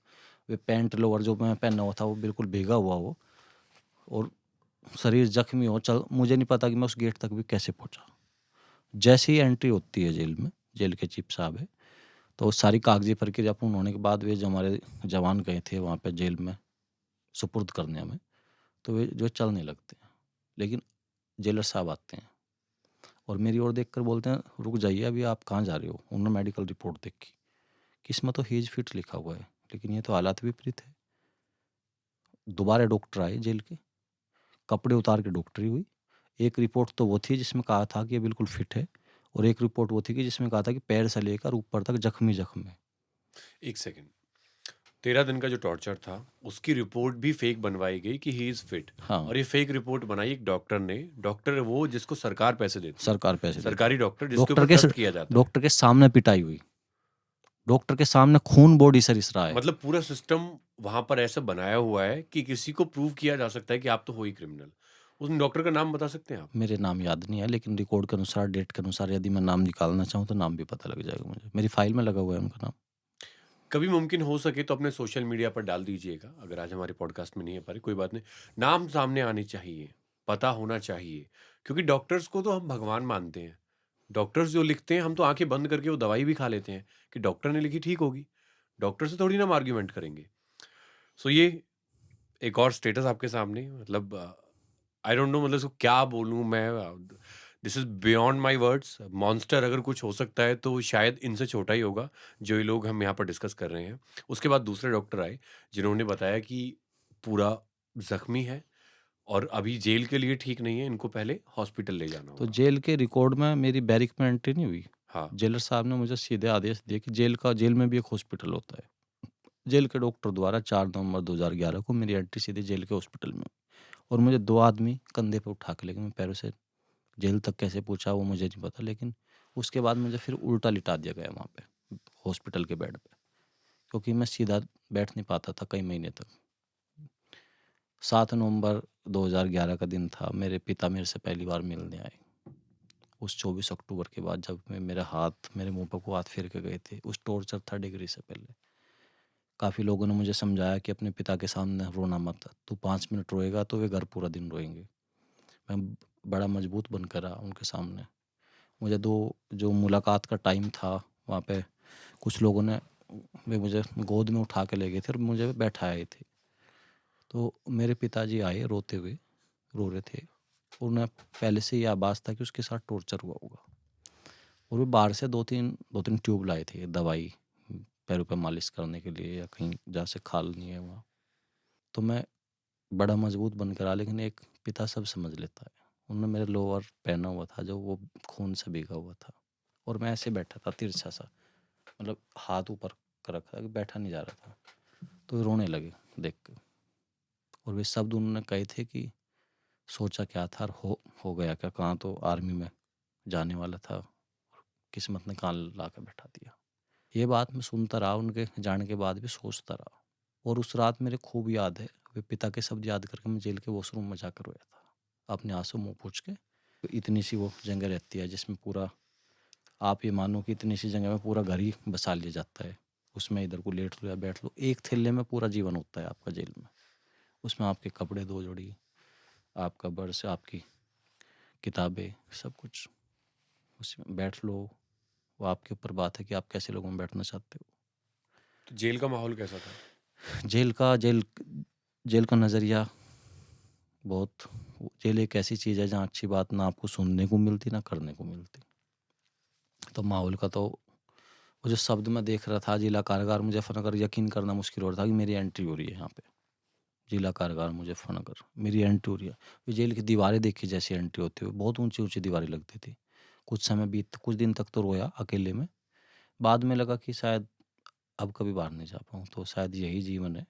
वे पैंट लोअर जो मैं पहना हुआ था वो बिल्कुल भीगा हुआ हो, और शरीर जख्मी हो। मुझे नहीं पता कि मैं उस गेट तक भी कैसे पहुंचा। जैसे ही एंट्री होती है जेल में, जेल के चीफ साहब है, तो सारी कागजी प्रक्रिया पूर्ण होने के बाद वे जो हमारे जवान गए थे वहाँ पे जेल में सुपुर्द करने हमें, तो वे जो चलने लगते हैं, लेकिन जेलर साहब आते हैं और मेरी ओर देखकर बोलते हैं रुक जाइए, अभी आप कहाँ जा रहे हो। उन्होंने मेडिकल रिपोर्ट देखी कि इसमें तो हीज फिट लिखा हुआ है, लेकिन ये तो हालात विपरीत है। दोबारा डॉक्टर आए जेल के, कपड़े उतार के डॉक्टरी हुई। एक रिपोर्ट तो वो थी जिसमें कहा था कि ये बिल्कुल फिट है, और एक रिपोर्ट वो थी कि जिसमें कहा था कि पैर से लेकर ऊपर तक जख्म है। एक सेकेंड, 13 दिन का जो टॉर्चर था उसकी रिपोर्ट भी फेक बनवाई गई कि ही इज फिट। हाँ, और ये फेक रिपोर्ट बनाई एक डॉक्टर ने, डॉक्टर वो जिसको सरकार पैसे देती है, सरकार पैसे देती सरकारी है। डॉक्टर जिसके डॉक्टर ऊपर के ट्रस्ट किया जाता है। डॉक्टर के सामने पिटाई हुई। डॉक्टर के सामने खून बॉडी से रिस रहा है। मतलब पूरा सिस्टम वहां पर ऐसा बनाया हुआ है कि किसी को प्रूव किया जा सकता है कि आप तो हो ही क्रिमिनल। उस डॉक्टर का नाम बता सकते हैं आप? मेरे नाम याद नहीं है, लेकिन रिकॉर्ड के अनुसार, डेट के अनुसार यदि मैं नाम निकालना चाहूँ तो नाम भी पता लग जाएगा मुझे। मेरी फाइल में लगा हुआ है उनका नाम। कभी मुमकिन हो सके तो अपने सोशल मीडिया पर डाल दीजिएगा, अगर आज हमारे पॉडकास्ट में नहीं है पर कोई बात नहीं। नाम सामने आने चाहिए, पता होना चाहिए, क्योंकि डॉक्टर्स को तो हम भगवान मानते हैं। डॉक्टर्स जो लिखते हैं हम तो आंखें बंद करके वो दवाई भी खा लेते हैं कि डॉक्टर ने लिखी ठीक होगी। डॉक्टर से थोड़ी ना हम आर्ग्यूमेंट करेंगे। सो ये एक और स्टेटस आपके सामने, मतलब आई डोंट नो, मतलब इसको क्या बोलूँ मैं। This is beyond my words. Monster अगर कुछ हो सकता है तो शायद इनसे छोटा ही होगा, जो ये लोग हम यहाँ पर डिस्कस कर रहे हैं। उसके बाद दूसरे डॉक्टर आए, जिन्होंने बताया कि पूरा ज़ख्मी है और अभी जेल के लिए ठीक नहीं है, इनको पहले हॉस्पिटल ले जाना तो होगा। जेल के रिकॉर्ड में मेरी बैरिक में एंट्री नहीं हुई। हाँ, जेलर साहब ने मुझे सीधे आदेश दिए कि जेल में भी एक हॉस्पिटल होता है। जेल के डॉक्टर द्वारा 4 नवंबर 2011 को मेरी एंट्री सीधे जेल के हॉस्पिटल में हुई और मुझे 2 आदमी कंधे पे उठा के ले गए। मैं पैरों से जेल तक कैसे पहुँचा वो मुझे नहीं पता, लेकिन उसके बाद मुझे फिर उल्टा लिटा दिया गया वहाँ पे हॉस्पिटल के बेड पे, क्योंकि मैं सीधा बैठ नहीं पाता था कई महीने तक। 7 नवंबर 2011 का दिन था। मेरे पिता मेरे से पहली बार मिलने आए। उस 24 अक्टूबर के बाद जब मेरे मुँह पे को हाथ फेर के गए थे, उस टॉर्चर 3rd डिग्री से पहले। काफ़ी लोगों ने मुझे समझाया कि अपने पिता के सामने रोना मत। तू 5 मिनट रोएगा तो वे घर पूरा दिन रोएँगे। मैं बड़ा मजबूत बनकर रहा उनके सामने। मुझे 2 जो मुलाकात का टाइम था वहाँ पे, कुछ लोगों ने वे मुझे गोद में उठा के ले गए थे और मुझे बैठाए थे। तो मेरे पिताजी आए रोते हुए, रो रहे थे। उन्हें पहले से ही आभास था कि उसके साथ टॉर्चर हुआ होगा और वो बाहर से 2-3 ट्यूब लाए थे दवाई, पैरों पे मालिश करने के लिए या कहीं जहाँ से खाल नहीं है वहाँ। तो मैं बड़ा मजबूत बनकर आया, लेकिन एक पिता सब समझ लेता है। उन्होंने मेरे लोअर पहना हुआ था जो वो खून से भीगा हुआ था और मैं ऐसे बैठा था तिरछा सा, मतलब हाथ ऊपर कर रखा था कि बैठा नहीं जा रहा था। तो वो रोने लगे देख के और वे शब्द उन्होंने कहे थे कि सोचा क्या था और हो गया क्या, कहाँ तो आर्मी में जाने वाला था, किस्मत ने कान ला के बैठा दिया। ये बात मैं सुनता रहा, उनके जाने के बाद भी सोचता रहा और उस रात मेरे खूब याद है। वे पिता के शब्द याद करके मैं जेल के वॉशरूम में जाकर रोया था, अपने आंसू मुँह पोंछ के। इतनी सी वो जगह रहती है जिसमें पूरा, आप ये मानो कि इतनी सी जगह में पूरा घर ही बसा लिया जाता है। उसमें इधर को लेट लो या बैठ लो, एक थैले में पूरा जीवन होता है आपका जेल में। उसमें आपके कपड़े 2 जोड़ी, आपका पर्स, आपकी किताबें, सब कुछ उसमें। बैठ लो, वो आपके ऊपर बात है कि आप कैसे लोगों में बैठना चाहते हो। तो जेल का माहौल कैसा था? जेल का नज़रिया बहुत, जेल एक ऐसी चीज़ है जहाँ अच्छी बात ना आपको सुनने को मिलती ना करने को मिलती। तो माहौल का तो वो जो शब्द मैं देख रहा था, जिला कारागार मुजफ्फरनगर, यकीन करना मुश्किल हो रहा था कि मेरी एंट्री हो रही है यहाँ पे। जिला कारागार मुजफ्फरनगर, मेरी एंट्री हो रही है। ये जेल की दीवारें देखी जैसी एंट्री होती है, बहुत ऊंची ऊंची दीवारें लगती थी। कुछ दिन तक तो रोया अकेले में। बाद में लगा कि शायद अब कभी बाहर नहीं जा पाऊँ, तो शायद यही जीवन है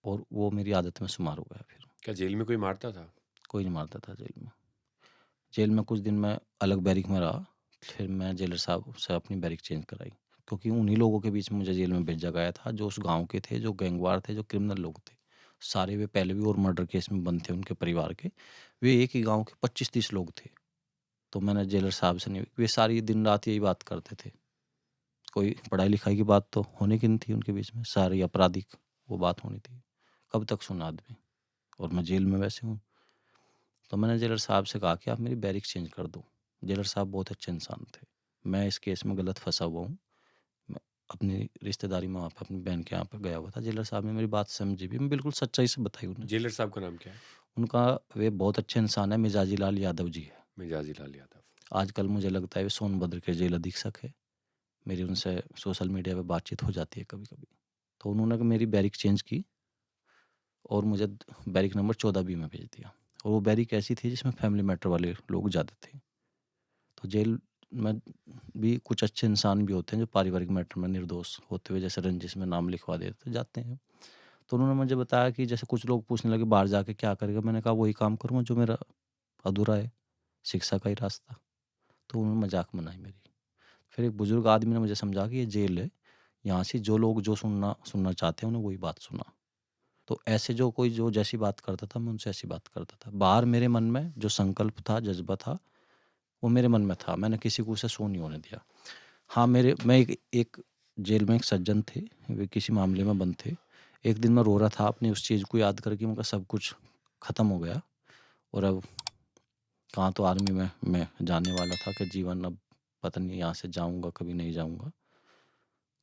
और वो मेरी आदत में शुमार हो गया। फिर क्या जेल में कोई मारता था? कोई नहीं मारता था जेल में। जेल में कुछ दिन मैं अलग बैरिक में रहा, फिर मैं जेलर साहब से अपनी बैरिक चेंज कराई, क्योंकि उन्हीं लोगों के बीच में मुझे जेल में भेजा गया था जो उस गांव के थे, जो गैंगवार थे, जो क्रिमिनल लोग थे। सारे वे पहले भी और मर्डर केस में बंद थे उनके परिवार के। वे एक ही गांव के 25-30 लोग थे। तो मैंने जेलर साहब से नहीं, वे सारी दिन रात यही बात करते थे। कोई पढ़ाई लिखाई की बात तो होने की नहीं थी उनके बीच में, सारी आपराधिक वो बात होनी थी। कब तक सुना आदमी, और मैं जेल में वैसे हूँ। तो मैंने जेलर साहब से कहा कि आप मेरी बैरिक चेंज कर दो। जेलर साहब बहुत अच्छे इंसान थे। मैं इस केस में गलत फंसा हुआ हूँ। मैं अपनी रिश्तेदारी में वहाँ पे अपनी बहन के यहाँ पे गया हुआ था। जेलर साहब ने मेरी बात समझी भी, मैं बिल्कुल सच्चाई से बताई उन्हें। जेलर साहब का नाम क्या है? उनका, वे बहुत अच्छे इंसान है, मिजाजी लाल यादव जी है। मिजाजी लाल यादव। आजकल मुझे लगता है वे सोनभद्र के जेल अधीक्षक है। मेरी उनसे सोशल मीडिया पे बातचीत हो जाती है कभी कभी। तो उन्होंने मेरी बैरिक चेंज की और मुझे बैरिक नंबर 14B में भेज दिया। और वो बैरिक ऐसी थी जिसमें फैमिली मैटर वाले लोग ज़्यादा थे। तो जेल में भी कुछ अच्छे इंसान भी होते हैं जो पारिवारिक मैटर में निर्दोष होते हुए, जैसे रंजिश में नाम लिखवा देते तो जाते हैं। तो उन्होंने मुझे बताया कि जैसे कुछ लोग पूछने लगे बाहर जाके क्या करेगा, मैंने कहा वही काम करूँगा जो मेरा अधूरा है, शिक्षा का ही रास्ता। तो उन्होंने मजाक बनाई मेरी। फिर एक बुजुर्ग आदमी ने मुझे समझा कि ये जेल है, यहाँ से जो लोग जो सुनना चाहते हैं उन्हें वही बात सुना। तो ऐसे जो कोई जो जैसी बात करता था, मैं उनसे ऐसी बात करता था। बाहर मेरे मन में जो संकल्प था, जज़्बा था, वो मेरे मन में था। मैंने किसी को उसे शो नहीं होने दिया। हाँ, मैं एक जेल में एक सज्जन थे, वे किसी मामले में बंद थे। एक दिन मैं रो रहा था अपनी उस चीज़ को याद करके, उनका सब कुछ ख़त्म हो गया और अब कहाँ तो आर्मी में मैं जाने वाला था कि जीवन अब पता नहीं यहाँ से जाऊँगा, कभी नहीं जाऊँगा।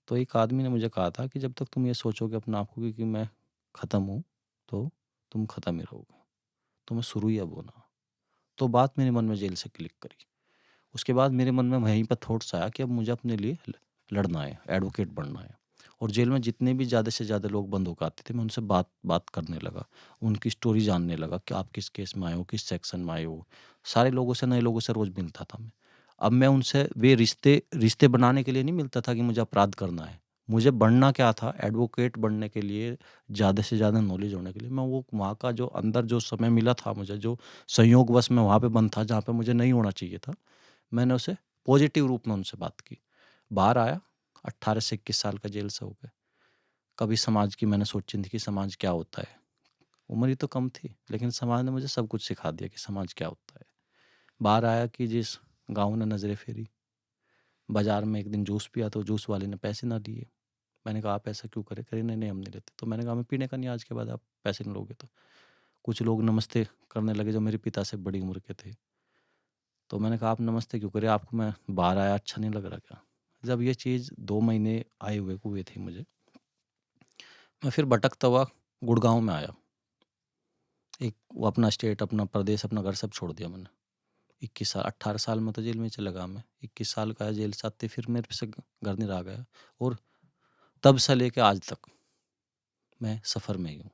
तो एक आदमी ने मुझे कहा था कि जब तक तुम ये सोचोगे अपने आप को कि मैं ख़त्म हूँ, तो तुम ख़त्म ही रहोगे। तुम्हें शुरू ही अब होना। तो बात मेरे मन में जेल से क्लिक करी। उसके बाद मेरे मन में वहीं पर थॉट्स आया कि अब मुझे अपने लिए लड़ना है, एडवोकेट बनना है। और जेल में जितने भी ज़्यादा से ज़्यादा लोग बंद होकर आते थे, मैं उनसे बात करने लगा। उनकी स्टोरी जानने लगा कि आप किस केस में आए हो, किस सेक्शन में आए हो। सारे लोगों से, नए लोगों से रोज़ मिलता था मैं। अब मैं उनसे वे रिश्ते बनाने के लिए नहीं मिलता था कि मुझे अपराध करना है। मुझे बनना क्या था, एडवोकेट बनने के लिए, ज़्यादा से ज़्यादा नॉलेज होने के लिए। मैं वो वहाँ का जो अंदर जो समय मिला था मुझे, जो संयोगवश मैं वहाँ पे बंद था जहाँ पे मुझे नहीं होना चाहिए था, मैंने उसे पॉजिटिव रूप में उनसे बात की। बाहर आया, 18 से 21 साल का जेल से हो गए। कभी समाज की मैंने सोची थी कि समाज क्या होता है। उम्र ही तो कम थी, लेकिन समाज ने मुझे सब कुछ सिखा दिया कि समाज क्या होता है। बाहर आया कि जिस गाँव ने नज़रें फेरी, बाज़ार में एक दिन जूस पिया तो जूस वाले ने पैसे ना दिए। मैंने कहा, आप ऐसा क्यों करे? कहे, नहीं, नहीं हम नहीं लेते। तो मैंने कहा, मैं पीने का नहीं आज के बाद, आप पैसे नहीं लोगे तो। कुछ लोग नमस्ते करने लगे जो मेरे पिता से बड़ी उम्र के थे। तो मैंने कहा, आप नमस्ते क्यों करें? आपको मैं बाहर आया अच्छा नहीं लग रहा क्या? जब ये चीज़ 2 महीने आए हुए थे मुझे, मैं फिर भटकता हुआ गुड़गाँव में आया। एक वो अपना स्टेट, अपना प्रदेश, अपना घर सब छोड़ दिया मैंने। 21 साल, 18 साल में तो जेल में ही चला गया मैं। 21 साल का जेल से आते फिर मेरे से घर नहीं रहा गया। और तब से लेके आज तक मैं सफ़र में ही हूँ।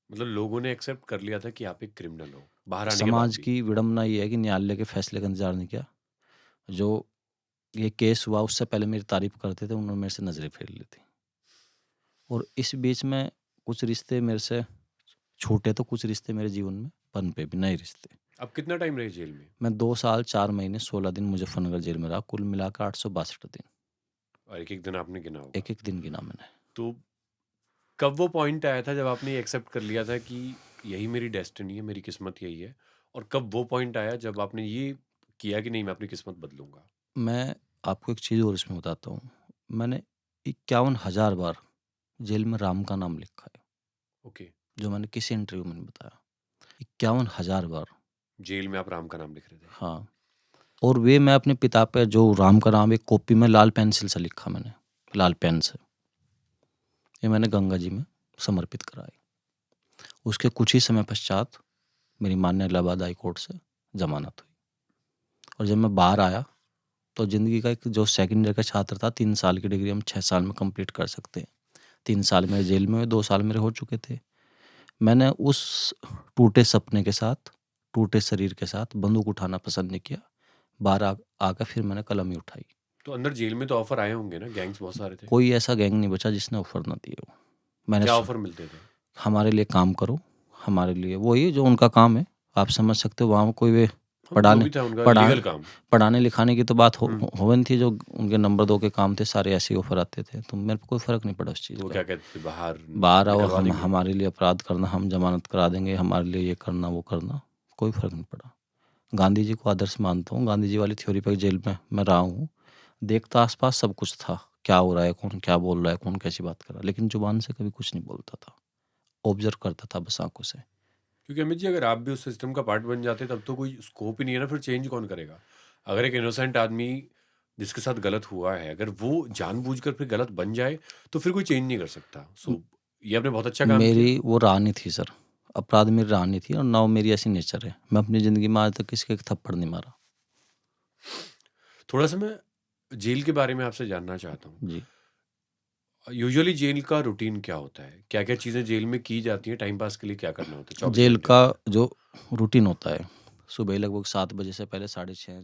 मतलब लोगों ने एक्सेप्ट कर लिया था कि आप एक क्रिमिनल हो, बाहर आने के बाद समाज भी? की विडंबना ये है कि न्यायालय के फैसले का इंतज़ार नहीं किया। जो ये केस हुआ उससे पहले मेरी तारीफ़ करते थे, उन्होंने मेरे से नज़रें फेर ली थी। और इस बीच में कुछ रिश्ते मेरे से छूटे तो कुछ रिश्ते मेरे जीवन में पनपे भी, नए रिश्ते। आप कितना टाइम रहे जेल में? मैं 2 साल 4 महीने 16 दिन मुज़फ्फरनगर जेल में रहा, कुल मिलाकर 862 दिन। और एक-एक दिन आपने गिना होगा। एक-एक दिन गिना मैंने। तो कब वो पॉइंट आया था जब आपने ये एक्सेप्ट कर लिया था कि यही मेरी डेस्टिनी है, मेरी किस्मत यही है? और कब वो पॉइंट आया जब आपने ये किया कि नहीं मैं अपनी किस्मत बदलूँगा? मैं आपको एक चीज़ और इसमें बताता हूँ। मैंने 51,000 बार जेल में राम का नाम लिखा है, ओके, जो मैंने किसी इंटरव्यू में नहीं बताया। 51,000 बार। जेल में आप राम का नाम लिख रहे थे। हाँ, और वे मैं अपने पिता पे जो राम का नाम एक कॉपी में लाल पेंसिल से लिखा मैंने, लाल पेन से। ये मैंने गंगा जी में समर्पित कराई। उसके कुछ ही समय पश्चात मेरी माँ ने इलाहाबाद हाई कोर्ट से ज़मानत हुई। और जब मैं बाहर आया तो ज़िंदगी का एक जो सेकंड ईयर का छात्र था, 3 साल की डिग्री हम 6 साल में कंप्लीट कर सकते हैं। 3 साल मेरे जेल में हुए, 2 साल मेरे हो चुके थे। मैंने उस टूटे सपने के साथ, टूटे शरीर के साथ बंदूक उठाना पसंद नहीं किया। बाहर आकर फिर मैंने कलम ही उठाई। तो अंदर जेल में तो ऑफ़र आए होंगे ना, गैंग्स बहुत सारे थे? कोई ऐसा गैंग नहीं बचा जिसने ऑफ़र ना दिए हो। मैंने क्या सु ऑफ़र मिलते थे? हमारे लिए काम करो, हमारे लिए वही जो उनका काम है, आप समझ सकते हो। वहाँ कोई वे हम जो पढ़ाने भी था उनका पढ़ा लीगल काम। पढ़ाने लिखाने की तो बात हुँ, होवे नहीं थी। जो उनके नंबर 2 के काम थे, सारे ऐसे ही ऑफ़र आते थे, तो मेरे को कोई फ़र्क नहीं पड़ा उस चीज़ तो वो का। क्या कहते थे बाहर बाहर आओ, निकलवा हम देंगे? हमारे लिए अपराध करना, हम ज़मानत करा देंगे, हमारे लिए ये करना, वो करना, कोई फ़र्क नहीं पड़ा। गांधी जी को आदर्श मानता हूँ, गांधी जी वाली थ्योरी पर जेल में मैं रहा हूँ। देखता आस-पास सब कुछ था, क्या हो रहा है, कौन क्या बोल रहा है, कौन कैसी बात कर रहा है, लेकिन ज़ुबान से कभी कुछ नहीं बोलता था। ऑब्ज़र्व करता था बस आँखों से। क्योंकि अमित जी अगर आप भी उस सिस्टम का पार्ट बन जाते तब तो कोई स्कोप ही नहीं है ना, फिर चेंज कौन करेगा? अगर एक इनोसेंट आदमी जिसके साथ गलत हुआ है, अगर वो जानबूझकर फिर गलत बन जाए, तो फिर कोई चेंज नहीं कर सकता। म सो ये आपने बहुत अच्छा काम किया। मेरी वो राह नहीं थी सर, अपराध मेरी राह नहीं थी और ना वो मेरी ऐसी नेचर है। मैं अपनी ज़िंदगी में आज तक किसी का एक थप्पड़ नहीं मारा। थोड़ा-सा मैं जेल के बारे में आपसे जानना चाहता हूँ। जी। यूजुअली जेल का रूटीन क्या होता है? क्या-क्या चीज़ें जेल में की जाती हैं? टाइम पास के लिए क्या करना होता है 24 जेल घंटे का अंदर? जो रूटीन होता है, सुबह लगभग 7 बजे से पहले, साढ़े 6